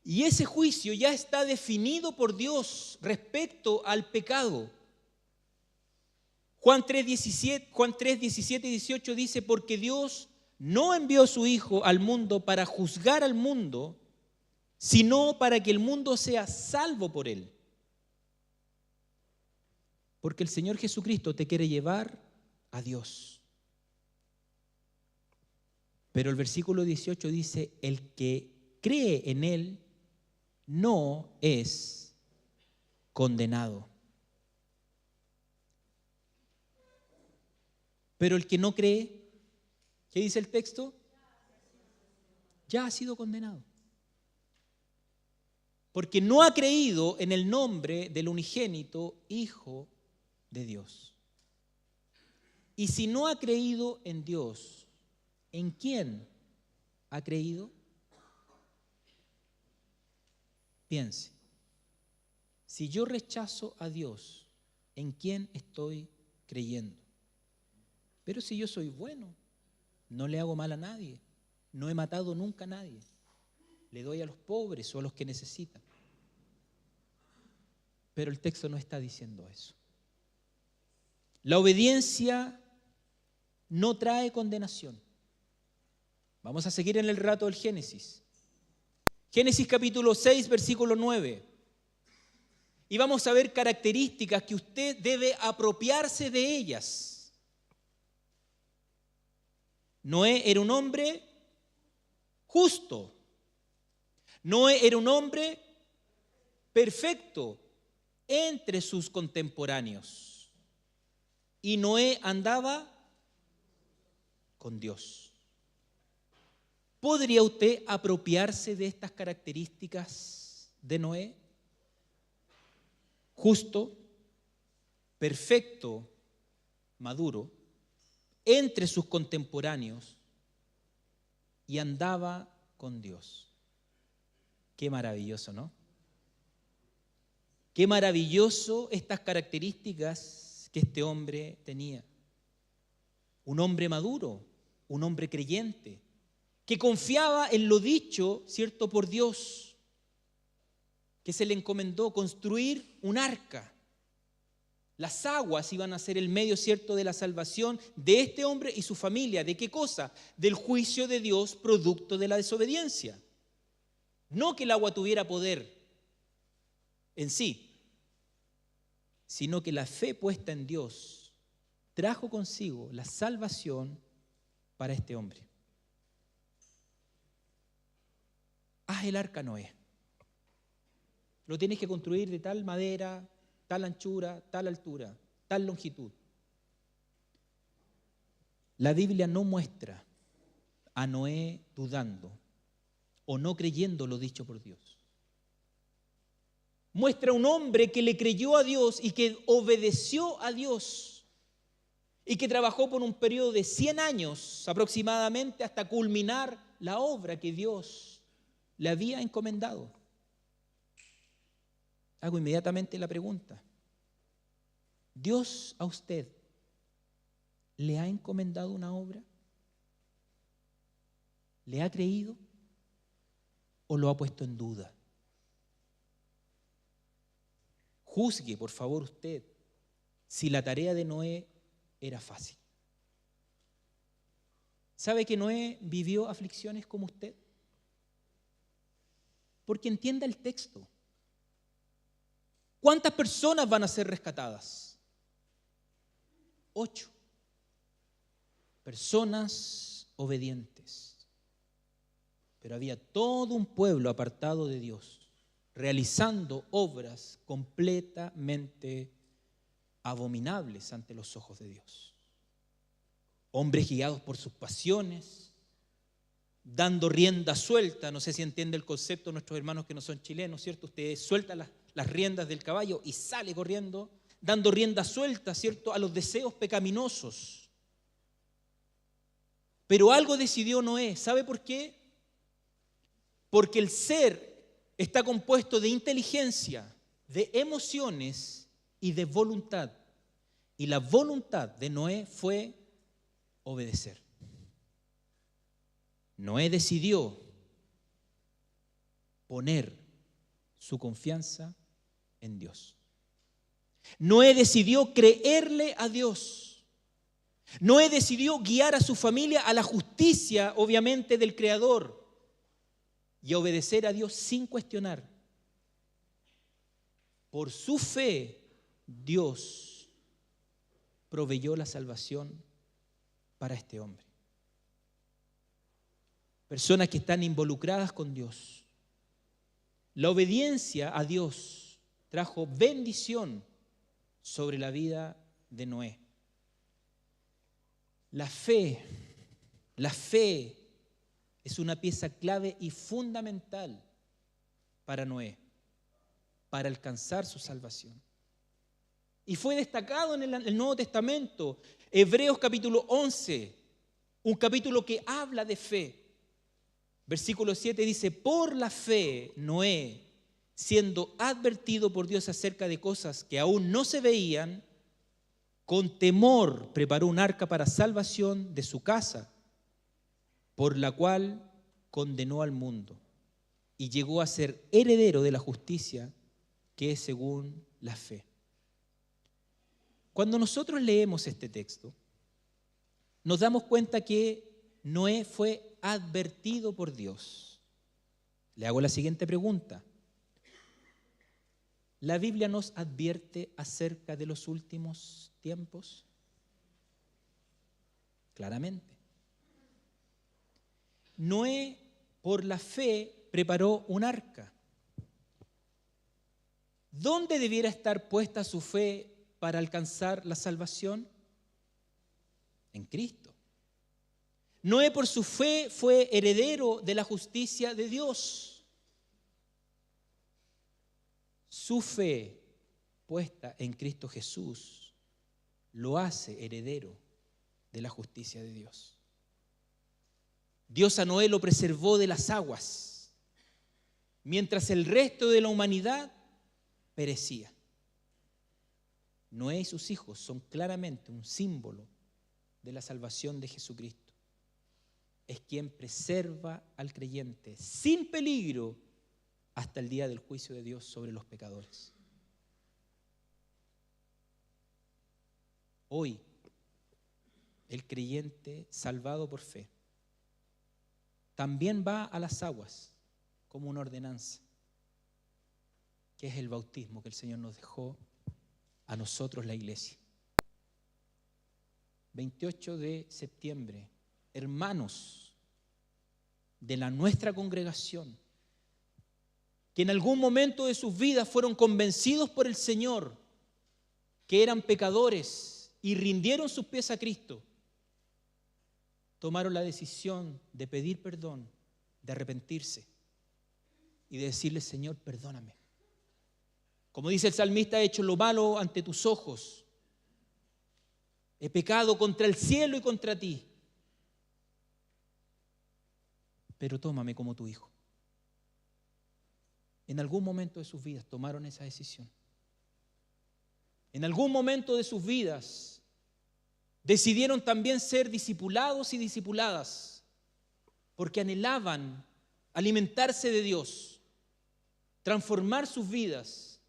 A: Y ese juicio ya está definido por Dios respecto al pecado. Juan 3, 17 y 18 dice, porque Dios no envió a su Hijo al mundo para juzgar al mundo, sino para que el mundo sea salvo por él. Porque el Señor Jesucristo te quiere llevar a Dios. Pero el versículo 18 dice, el que cree en Él no es condenado. Pero el que no cree, ¿qué dice el texto? Ya ha sido condenado. Porque no ha creído en el nombre del unigénito Hijo de Dios. Y si no ha creído en Dios, ¿en quién ha creído? Piense, si yo rechazo a Dios, ¿en quién estoy creyendo? Pero si yo soy bueno, no le hago mal a nadie, no he matado nunca a nadie, le doy a los pobres o a los que necesitan. Pero el texto no está diciendo eso. La obediencia no trae condenación. Vamos a seguir en el relato del Génesis. Génesis capítulo 6, versículo 9. Y vamos a ver características que usted debe apropiarse de ellas. Noé era un hombre justo. Noé era un hombre perfecto entre sus contemporáneos. Y Noé andaba con Dios. ¿Podría usted apropiarse de estas características de Noé? Justo, perfecto, maduro, entre sus contemporáneos y andaba con Dios. Qué maravilloso, ¿no? Qué maravilloso estas características que este hombre tenía. Un hombre maduro, un hombre creyente, que confiaba en lo dicho, ¿cierto?, por Dios, que se le encomendó construir un arca. Las aguas iban a ser el medio, ¿cierto?, de la salvación de este hombre y su familia. ¿De qué cosa? Del juicio de Dios producto de la desobediencia. No que el agua tuviera poder en sí, sino que la fe puesta en Dios trajo consigo la salvación para este hombre. Haz el arca, Noé. Lo tienes que construir de tal madera, tal anchura, tal altura, tal longitud. La Biblia no muestra a Noé dudando o no creyendo lo dicho por Dios. Muestra un hombre que le creyó a Dios y que obedeció a Dios y que trabajó por un periodo de 100 años aproximadamente hasta culminar la obra que Dios le había encomendado. Hago inmediatamente la pregunta: ¿Dios a usted le ha encomendado una obra? ¿Le ha creído o lo ha puesto en duda? Juzgue, por favor, usted si la tarea de Noé era fácil. ¿Sabe que Noé vivió aflicciones como usted? Porque entienda el texto. ¿Cuántas personas van a ser rescatadas? 8. Personas obedientes. Pero había todo un pueblo apartado de Dios, realizando obras completamente abominables ante los ojos de Dios. Hombres guiados por sus pasiones, dando rienda suelta. No sé si entiende el concepto nuestros hermanos que no son chilenos, ¿cierto? Usted suelta las riendas del caballo y sale corriendo, dando rienda suelta, ¿cierto?, a los deseos pecaminosos. Pero algo decidió Noé. ¿Sabe por qué? Porque el ser está compuesto de inteligencia, de emociones y de voluntad. Y la voluntad de Noé fue obedecer. Noé decidió poner su confianza en Dios. Noé decidió creerle a Dios. Noé decidió guiar a su familia a la justicia, obviamente, del Creador y a obedecer a Dios sin cuestionar. Por su fe, Dios proveyó la salvación para este hombre. Personas que están involucradas con Dios. La obediencia a Dios trajo bendición sobre la vida de Noé. La fe es una pieza clave y fundamental para Noé, para alcanzar su salvación. Y fue destacado en el Nuevo Testamento, Hebreos capítulo 11, un capítulo que habla de fe. Versículo 7 dice: por la fe, Noé, siendo advertido por Dios acerca de cosas que aún no se veían, con temor preparó un arca para salvación de su casa, por la cual condenó al mundo y llegó a ser heredero de la justicia que es según la fe. Cuando nosotros leemos este texto, nos damos cuenta que Noé fue advertido por Dios. Le hago la siguiente pregunta: ¿la Biblia nos advierte acerca de los últimos tiempos? Claramente. Noé, por la fe, preparó un arca. ¿Dónde debiera estar puesta su fe para alcanzar la salvación? En Cristo. Noé, por su fe, fue heredero de la justicia de Dios. Su fe puesta en Cristo Jesús lo hace heredero de la justicia de Dios. Dios a Noé lo preservó de las aguas, mientras el resto de la humanidad perecía. Noé y sus hijos son claramente un símbolo de la salvación de Jesucristo. Es quien preserva al creyente sin peligro hasta el día del juicio de Dios sobre los pecadores. Hoy, el creyente salvado por fe también va a las aguas como una ordenanza, que es el bautismo que el Señor nos dejó a nosotros, la iglesia. 28 de septiembre, hermanos de nuestra congregación, que en algún momento de sus vidas fueron convencidos por el Señor que eran pecadores y rindieron sus pies a Cristo, tomaron la decisión de pedir perdón, de arrepentirse y de decirle: Señor, perdóname. Como dice el salmista, he hecho lo malo ante tus ojos. He pecado contra el cielo y contra ti. Pero tómame como tu hijo. En algún momento de sus vidas tomaron esa decisión. En algún momento de sus vidas decidieron también ser discipulados y discipuladas, porque anhelaban alimentarse de Dios, transformar sus vidas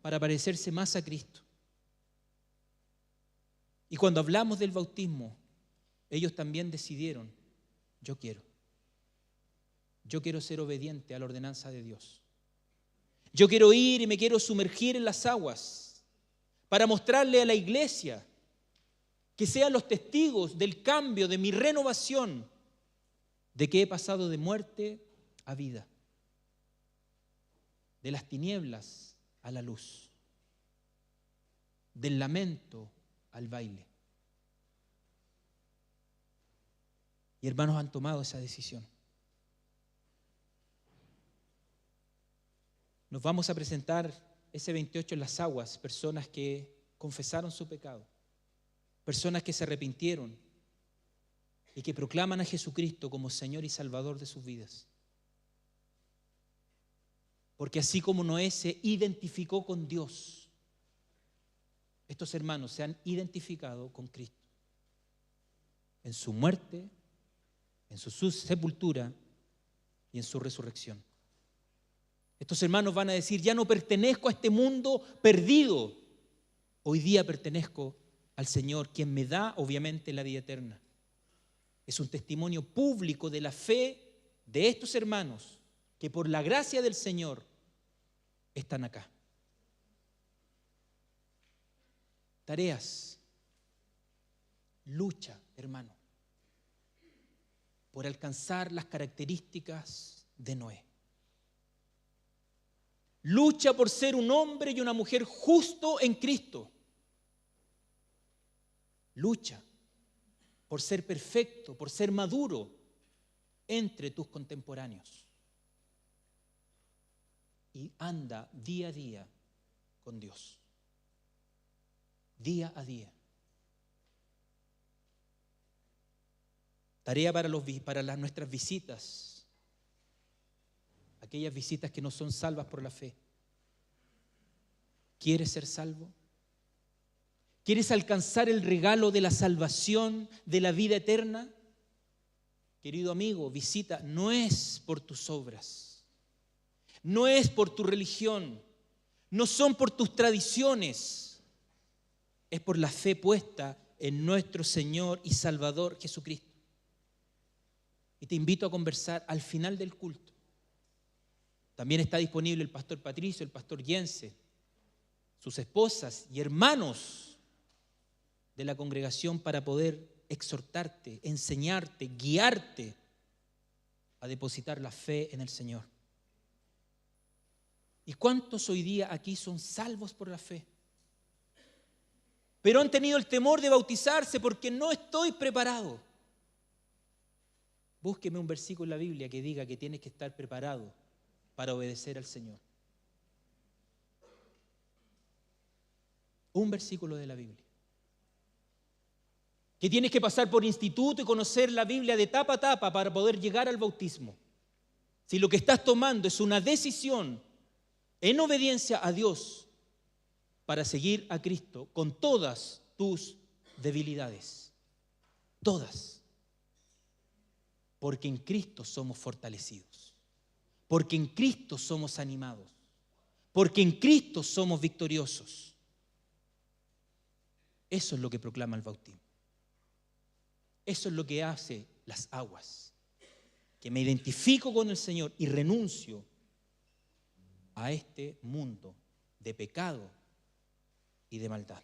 A: para parecerse más a Cristo. Y cuando hablamos del bautismo, ellos también decidieron: yo quiero ser obediente a la ordenanza de Dios. Yo quiero ir y me quiero sumergir en las aguas para mostrarle a la iglesia, que sean los testigos del cambio, de mi renovación, de que he pasado de muerte a vida, de las tinieblas a la luz, del lamento al baile. Y hermanos, han tomado esa decisión. Nos vamos a presentar ese 28 en las aguas, personas que confesaron su pecado, personas que se arrepintieron y que proclaman a Jesucristo como Señor y Salvador de sus vidas. Porque así como Noé se identificó con Dios, estos hermanos se han identificado con Cristo en su muerte, en su sepultura y en su resurrección. Estos hermanos van a decir: ya no pertenezco a este mundo perdido, hoy día pertenezco al Señor, quien me da obviamente la vida eterna. Es un testimonio público de la fe de estos hermanos que por la gracia del Señor están acá. Tareas. Lucha, hermano, por alcanzar las características de Noé. Lucha por ser un hombre y una mujer justo en Cristo. Lucha por ser perfecto, por ser maduro entre tus contemporáneos. Y anda día a día con Dios. Día a día. Tarea para nuestras visitas. Aquellas visitas que no son salvas por la fe. ¿Quieres ser salvo? ¿Quieres alcanzar el regalo de la salvación, de la vida eterna? Querido amigo, visita, no es por tus obras, no es por tu religión, no son por tus tradiciones, es por la fe puesta en nuestro Señor y Salvador Jesucristo. Y te invito a conversar al final del culto. También está disponible el pastor Patricio, el pastor Yense, sus esposas y hermanos de la congregación para poder exhortarte, enseñarte, guiarte a depositar la fe en el Señor. ¿Y cuántos hoy día aquí son salvos por la fe? Pero han tenido el temor de bautizarse porque no estoy preparado. Búsqueme un versículo en la Biblia que diga que tienes que estar preparado para obedecer al Señor. Un versículo de la Biblia. Que tienes que pasar por instituto y conocer la Biblia de tapa a tapa para poder llegar al bautismo. Si lo que estás tomando es una decisión en obediencia a Dios para seguir a Cristo con todas tus debilidades. Todas. Porque en Cristo somos fortalecidos. Porque en Cristo somos animados. Porque en Cristo somos victoriosos. Eso es lo que proclama el bautismo. Eso es lo que hace las aguas. Que me identifico con el Señor y renuncio a este mundo de pecado y de maldad.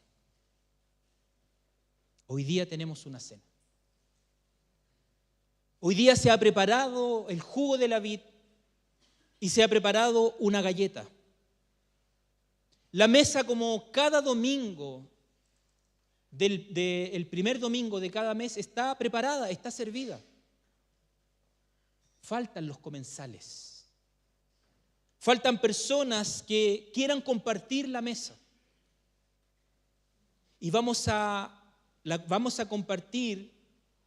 A: Hoy día tenemos una cena. Hoy día se ha preparado el jugo de la vid y se ha preparado una galleta. La mesa, como cada domingo, del primer domingo de cada mes está preparada, está servida. Faltan los comensales. Faltan personas que quieran compartir la mesa. Y vamos a compartir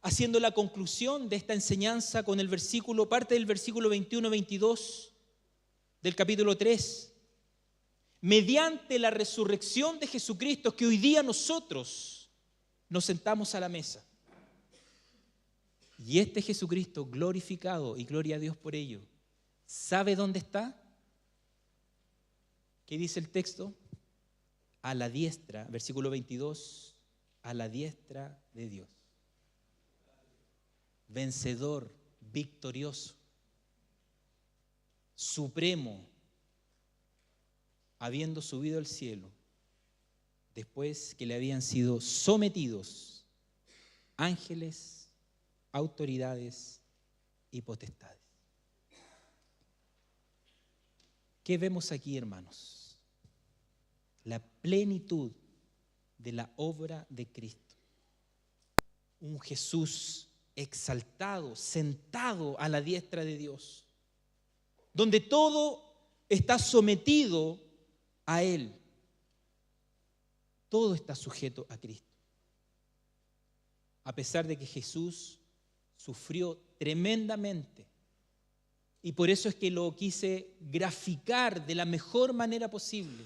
A: haciendo la conclusión de esta enseñanza con parte del versículo 21-22 del capítulo 3. Mediante la resurrección de Jesucristo, que hoy día nosotros nos sentamos a la mesa. Y este Jesucristo glorificado, y gloria a Dios por ello, ¿sabe dónde está? ¿Qué dice el texto? A la diestra, versículo 22, a la diestra de Dios. Vencedor, victorioso, supremo, habiendo subido al cielo, después que le habían sido sometidos ángeles, autoridades y potestades. ¿Qué vemos aquí, hermanos? La plenitud de la obra de Cristo. Un Jesús exaltado, sentado a la diestra de Dios, donde todo está sometido a Él. Todo está sujeto a Cristo. A pesar de que Jesús sufrió tremendamente. Y por eso es que lo quise graficar de la mejor manera posible.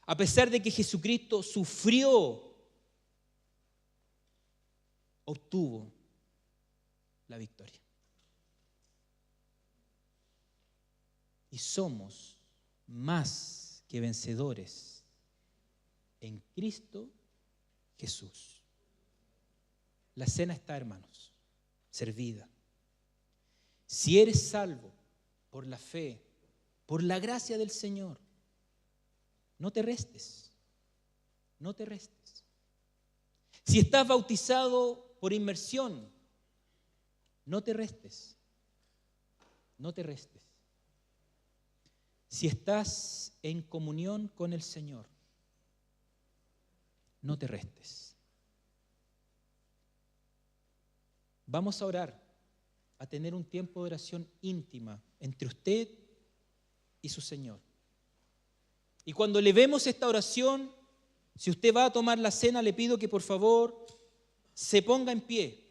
A: A pesar de que Jesucristo sufrió, obtuvo la victoria. Y somos más que vencedores en Cristo Jesús. La cena está, hermanos, servida. Si eres salvo por la fe, por la gracia del Señor, no te restes, no te restes. Si estás bautizado por inmersión, no te restes, no te restes. Si estás en comunión con el Señor, no te restes. Vamos a orar, a tener un tiempo de oración íntima entre usted y su Señor. Y cuando le vemos esta oración, si usted va a tomar la cena, le pido que por favor se ponga en pie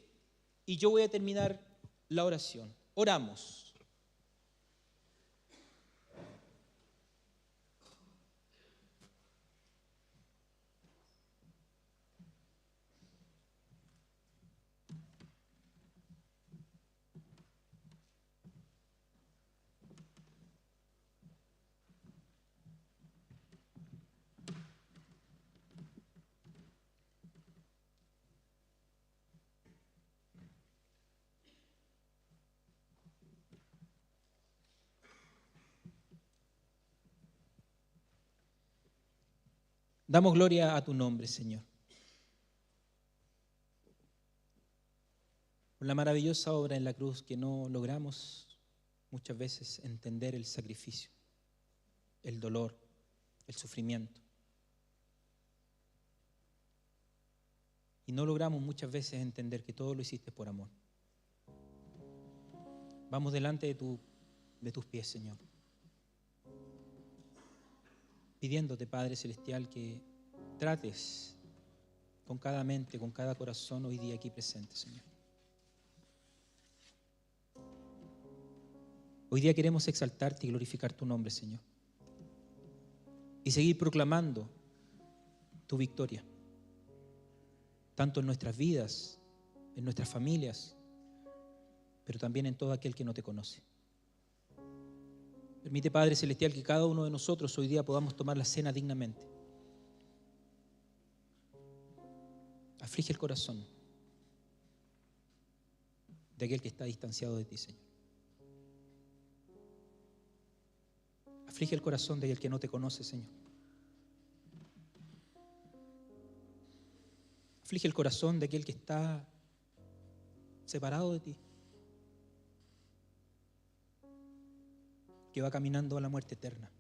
A: y yo voy a terminar la oración. Oramos. Damos gloria a tu nombre, Señor. Por la maravillosa obra en la cruz que no logramos muchas veces entender el sacrificio, el dolor, el sufrimiento. Y no logramos muchas veces entender que todo lo hiciste por amor. Vamos delante de tus pies, Señor, pidiéndote, Padre Celestial, que trates con cada mente, con cada corazón hoy día aquí presente, Señor. Hoy día queremos exaltarte y glorificar tu nombre, Señor, y seguir proclamando tu victoria, tanto en nuestras vidas, en nuestras familias, pero también en todo aquel que no te conoce. Permite, Padre Celestial, que cada uno de nosotros hoy día podamos tomar la cena dignamente. Aflige el corazón de aquel que está distanciado de ti, Señor. Aflige el corazón de aquel que no te conoce, Señor. Aflige el corazón de aquel que está separado de ti, que va caminando a la muerte eterna.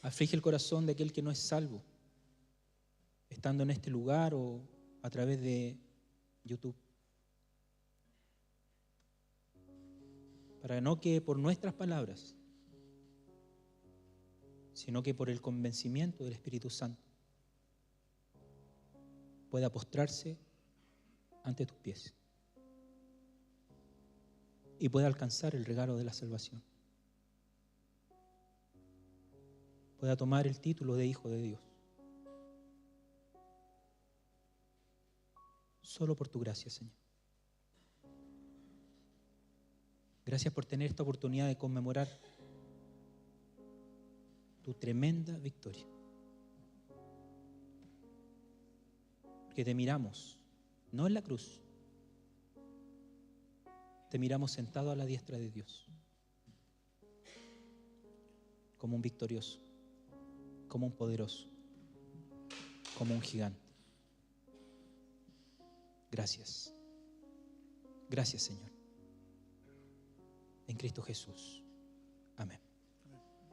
A: Aflige el corazón de aquel que no es salvo, estando en este lugar o a través de YouTube. Para no que por nuestras palabras, sino que por el convencimiento del Espíritu Santo pueda postrarse ante tus pies y pueda alcanzar el regalo de la salvación. Pueda tomar el título de hijo de Dios. Solo por tu gracia, Señor. Gracias por tener esta oportunidad de conmemorar tu tremenda victoria. Porque te miramos, no en la cruz, te miramos sentado a la diestra de Dios, como un victorioso, como un poderoso, como un gigante. Gracias. Gracias, Señor. En Cristo Jesús. Amén.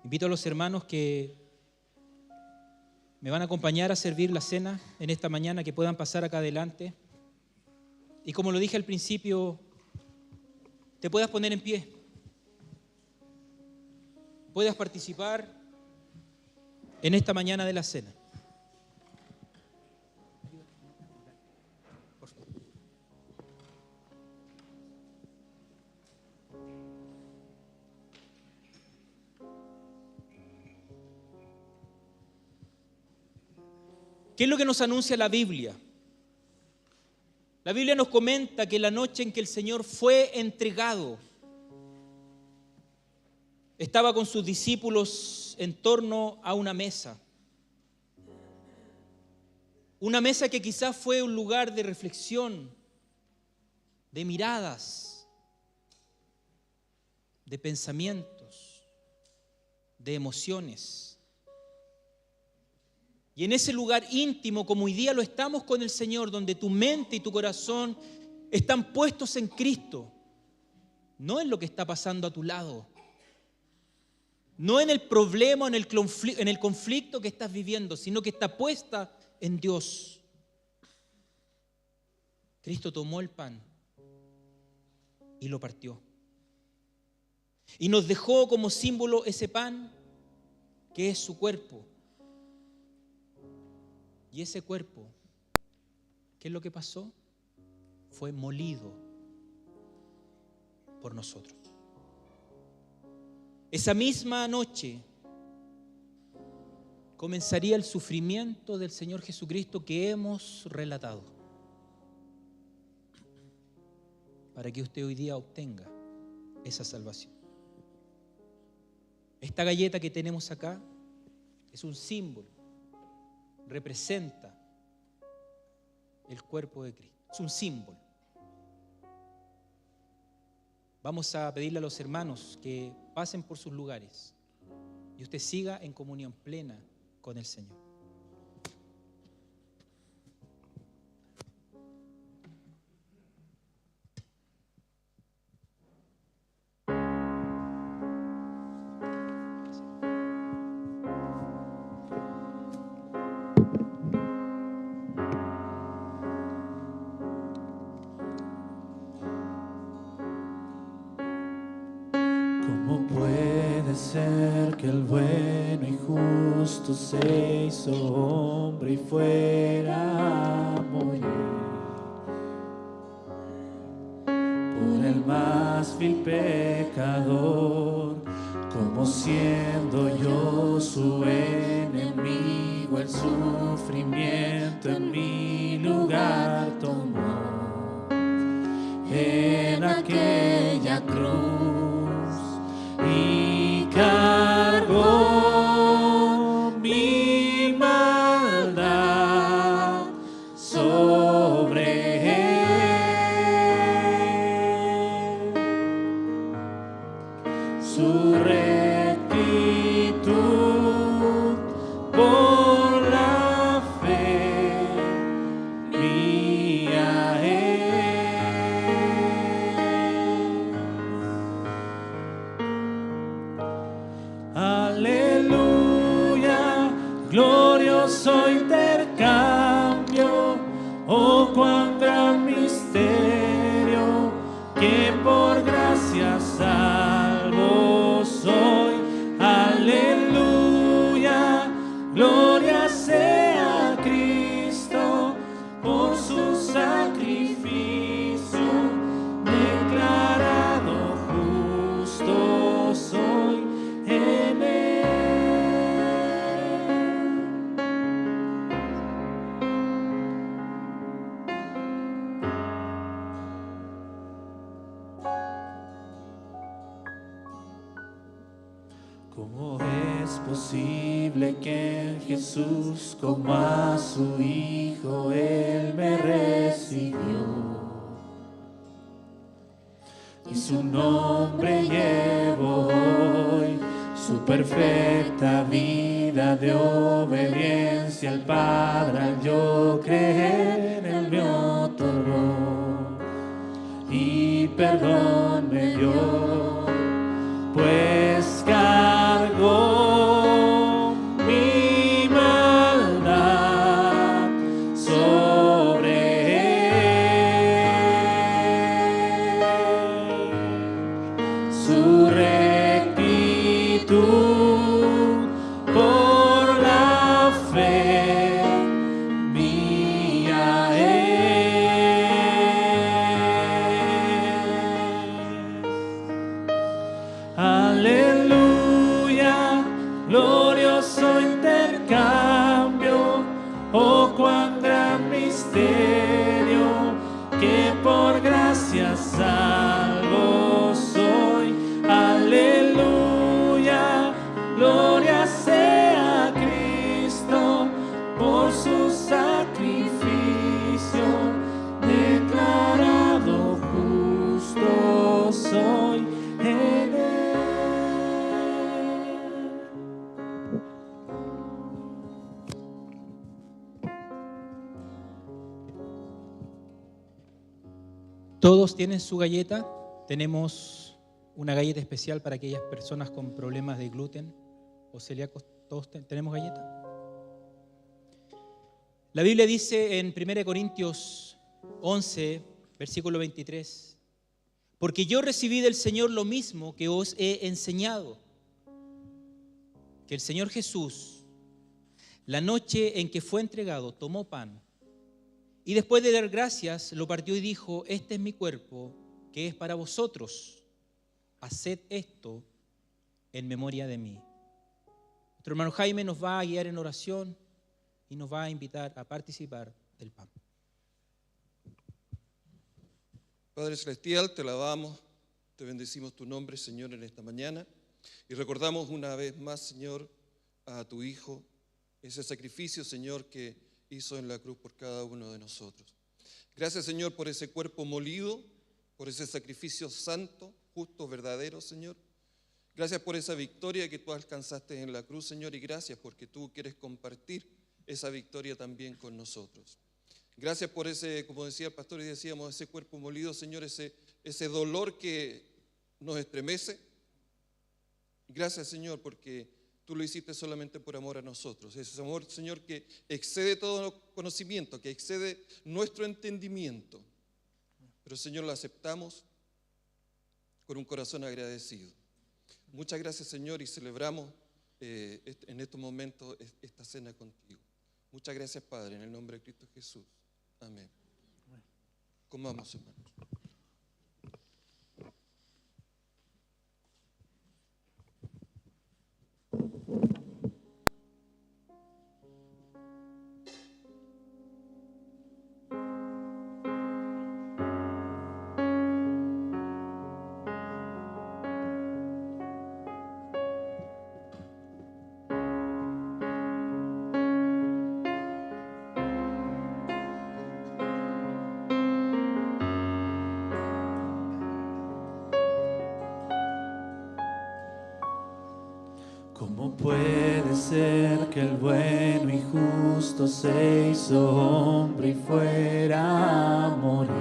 A: Invito a los hermanos que me van a acompañar a servir la cena en esta mañana, que puedan pasar acá adelante. Y como lo dije al principio, te puedas poner en pie. Puedas participar en esta mañana de la cena. ¿Qué es lo que nos anuncia la Biblia? La Biblia nos comenta que la noche en que el Señor fue entregado, estaba con sus discípulos en torno a una mesa. Una mesa que quizás fue un lugar de reflexión, de miradas, de pensamientos, de emociones. Y en ese lugar íntimo, como hoy día lo estamos con el Señor, donde tu mente y tu corazón están puestos en Cristo, no en lo que está pasando a tu lado, no en el problema, en el conflicto que estás viviendo, sino que está puesta en Dios. Cristo tomó el pan y lo partió. Y nos dejó como símbolo ese pan que es su cuerpo. Y ese cuerpo, ¿qué es lo que pasó? Fue molido por nosotros. Esa misma noche comenzaría el sufrimiento del Señor Jesucristo que hemos relatado, para que usted hoy día obtenga esa salvación. Esta galleta que tenemos acá es un símbolo, representa el cuerpo de Cristo, es un símbolo. Vamos a pedirle a los hermanos que pasen por sus lugares y usted siga en comunión plena con el Señor.
B: ¿Cómo puede ser que el bueno y justo se hizo hombre y fuera a morir por el más vil pecador? Como siendo yo su enemigo, el sufrimiento en mi lugar tomó en aquella cruz y cargó mi maldad sobre él. Su rectitud por la fe mía es. ¿Cómo es posible que en Jesús, como a su Hijo, Él me recibió? Y su nombre llevo hoy, su perfecta vida de obediencia al Padre, al yo creer, Él me otorgó y perdón me dio, pues cargó mi maldad sobre él. Su rectitud por la fe mía es. Aleluya, glorioso intercambio, oh cuán gran misterio, que por gracia salvo soy. Aleluya, gloria sea a Cristo, por su sacrificio, declarado justo soy en él.
A: ¿Todos tienen su galleta? Tenemos una galleta especial para aquellas personas con problemas de gluten o celíacos. ¿Todos tenemos galleta? La Biblia dice en 1 Corintios 11, versículo 23, porque yo recibí del Señor lo mismo que os he enseñado, que el Señor Jesús, la noche en que fue entregado, tomó pan y después de dar gracias, lo partió y dijo, este es mi cuerpo, que es para vosotros. Haced esto en memoria de mí. Nuestro hermano Jaime nos va a guiar en oración y nos va a invitar a participar del pan.
C: Padre Celestial, te alabamos, te bendecimos tu nombre, Señor, en esta mañana. Y recordamos una vez más, Señor, a tu Hijo, ese sacrificio, Señor, que hizo en la cruz por cada uno de nosotros. Gracias, Señor, por ese cuerpo molido, por ese sacrificio santo, justo, verdadero, Señor. Gracias por esa victoria que tú alcanzaste en la cruz, Señor, y gracias porque tú quieres compartir esa victoria también con nosotros. Gracias por ese, como decía el pastor y decíamos, ese cuerpo molido, Señor, ese dolor que nos estremece. Gracias, Señor, porque tú lo hiciste solamente por amor a nosotros. Ese amor, Señor, que excede todo conocimiento, que excede nuestro entendimiento. Pero, Señor, lo aceptamos con un corazón agradecido. Muchas gracias, Señor, y celebramos en estos momentos esta cena contigo. Muchas gracias, Padre, en el nombre de Cristo Jesús. Amén. Comamos, hermanos.
B: ¿Cómo puede ser que el bueno y justo se hizo hombre y fuera a morir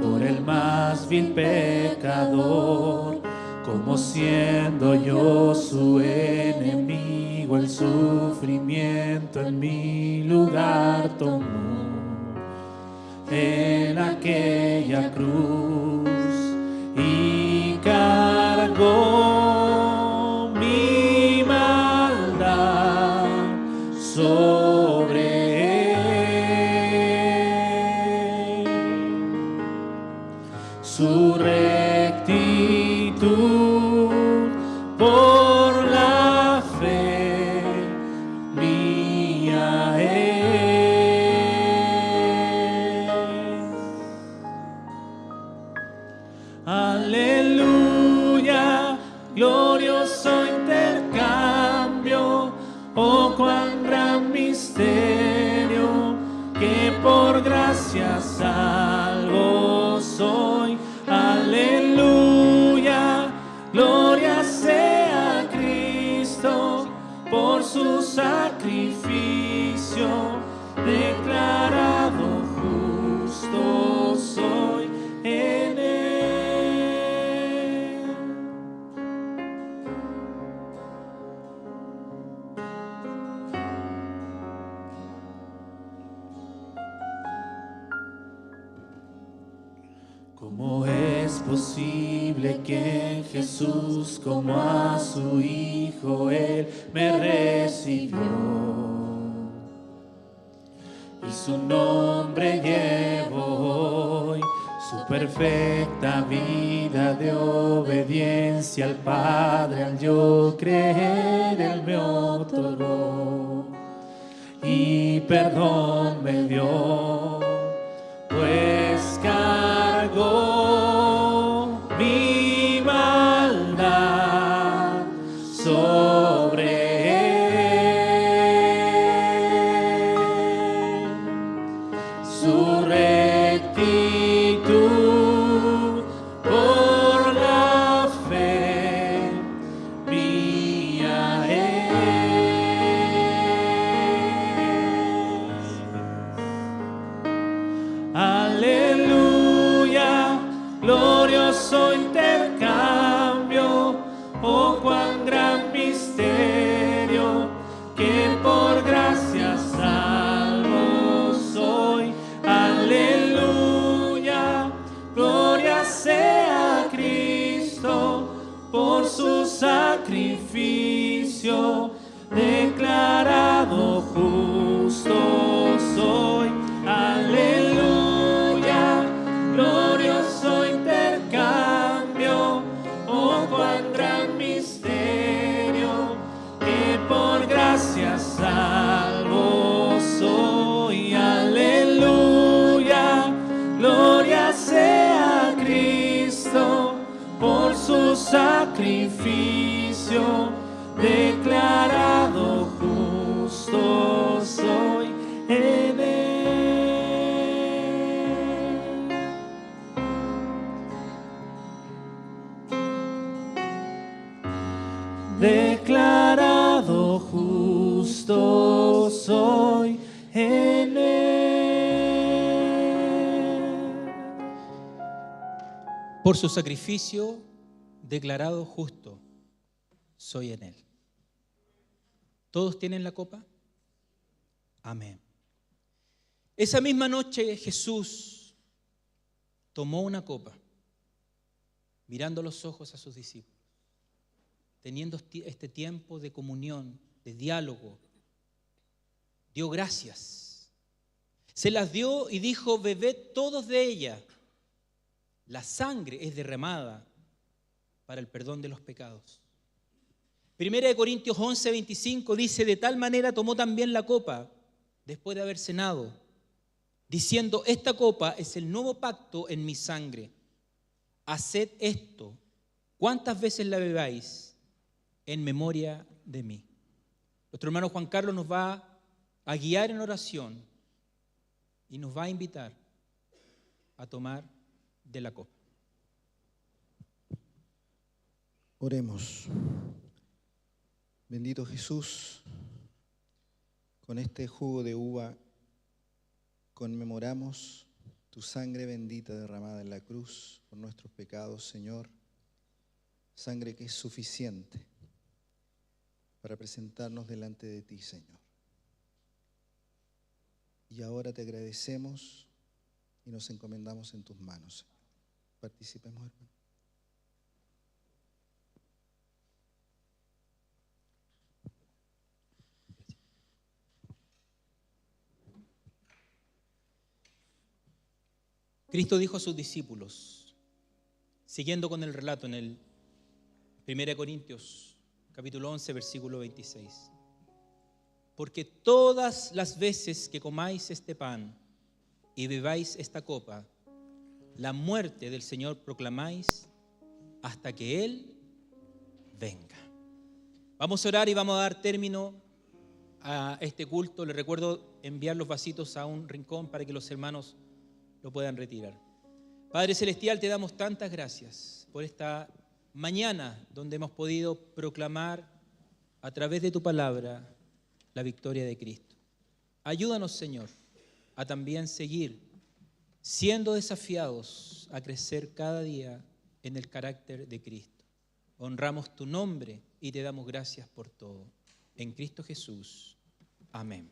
B: por el más vil pecador? Como siendo yo su enemigo, el sufrimiento en mi lugar tomó en aquella cruz y cargó mi maldad sobre él. Su rectitud por la fe mía es. Aleluya, misterio, que por gracia salvo soy. Aleluya, gloria sea a Cristo, por su sacrificio, declarado justo soy en él. ¿Cómo es posible que en Jesús, como a su Hijo, Él me recibió? Y su nombre llevo hoy, su perfecta vida de obediencia al Padre, al yo creer, Él me otorgó. Y perdón me dio, pues cargó mi maldad sobre él. Su rectitud por la fe mía es. Aleluya, glorioso intercambio, oh cuán gran misterio, que por gracia salvo soy. Aleluya, gloria sea a Cristo, por su sacrificio, declarado justo soy. Aleluya, glorioso intercambio, oh cuán gran misterio, que por gracia salvo soy. Aleluya, gloria sea a Cristo, por su sacrificio, declarado justo soy en él. Declarado justo soy en él.
A: Por su sacrificio, declarado justo, soy en él. ¿Todos tienen la copa? Amén. Esa misma noche Jesús tomó una copa, mirando a los ojos a sus discípulos, teniendo este tiempo de comunión, de diálogo, dio gracias. Se las dio y dijo: bebed todos de ella. La sangre es derramada para el perdón de los pecados. Primera de Corintios 11:25 dice: de tal manera tomó también la copa después de haber cenado, diciendo: esta copa es el nuevo pacto en mi sangre. Haced esto cuantas veces la bebáis en memoria de mí. Nuestro hermano Juan Carlos nos va a guiar en oración y nos va a invitar a tomar de la copa.
D: Oremos. Bendito Jesús, con este jugo de uva conmemoramos tu sangre bendita derramada en la cruz por nuestros pecados, Señor. Sangre que es suficiente para presentarnos delante de ti, Señor. Y ahora te agradecemos y nos encomendamos en tus manos, Señor. Participemos, hermano.
A: Cristo dijo a sus discípulos, siguiendo con el relato en el 1 Corintios capítulo 11, versículo 26. Porque todas las veces que comáis este pan y bebáis esta copa, la muerte del Señor proclamáis hasta que Él venga. Vamos a orar y vamos a dar término a este culto, les recuerdo enviar los vasitos a un rincón para que los hermanos lo puedan retirar. Padre Celestial, te damos tantas gracias por esta mañana donde hemos podido proclamar a través de tu palabra la victoria de Cristo. Ayúdanos, Señor, a también seguir siendo desafiados a crecer cada día en el carácter de Cristo. Honramos tu nombre y te damos gracias por todo. En Cristo Jesús. Amén.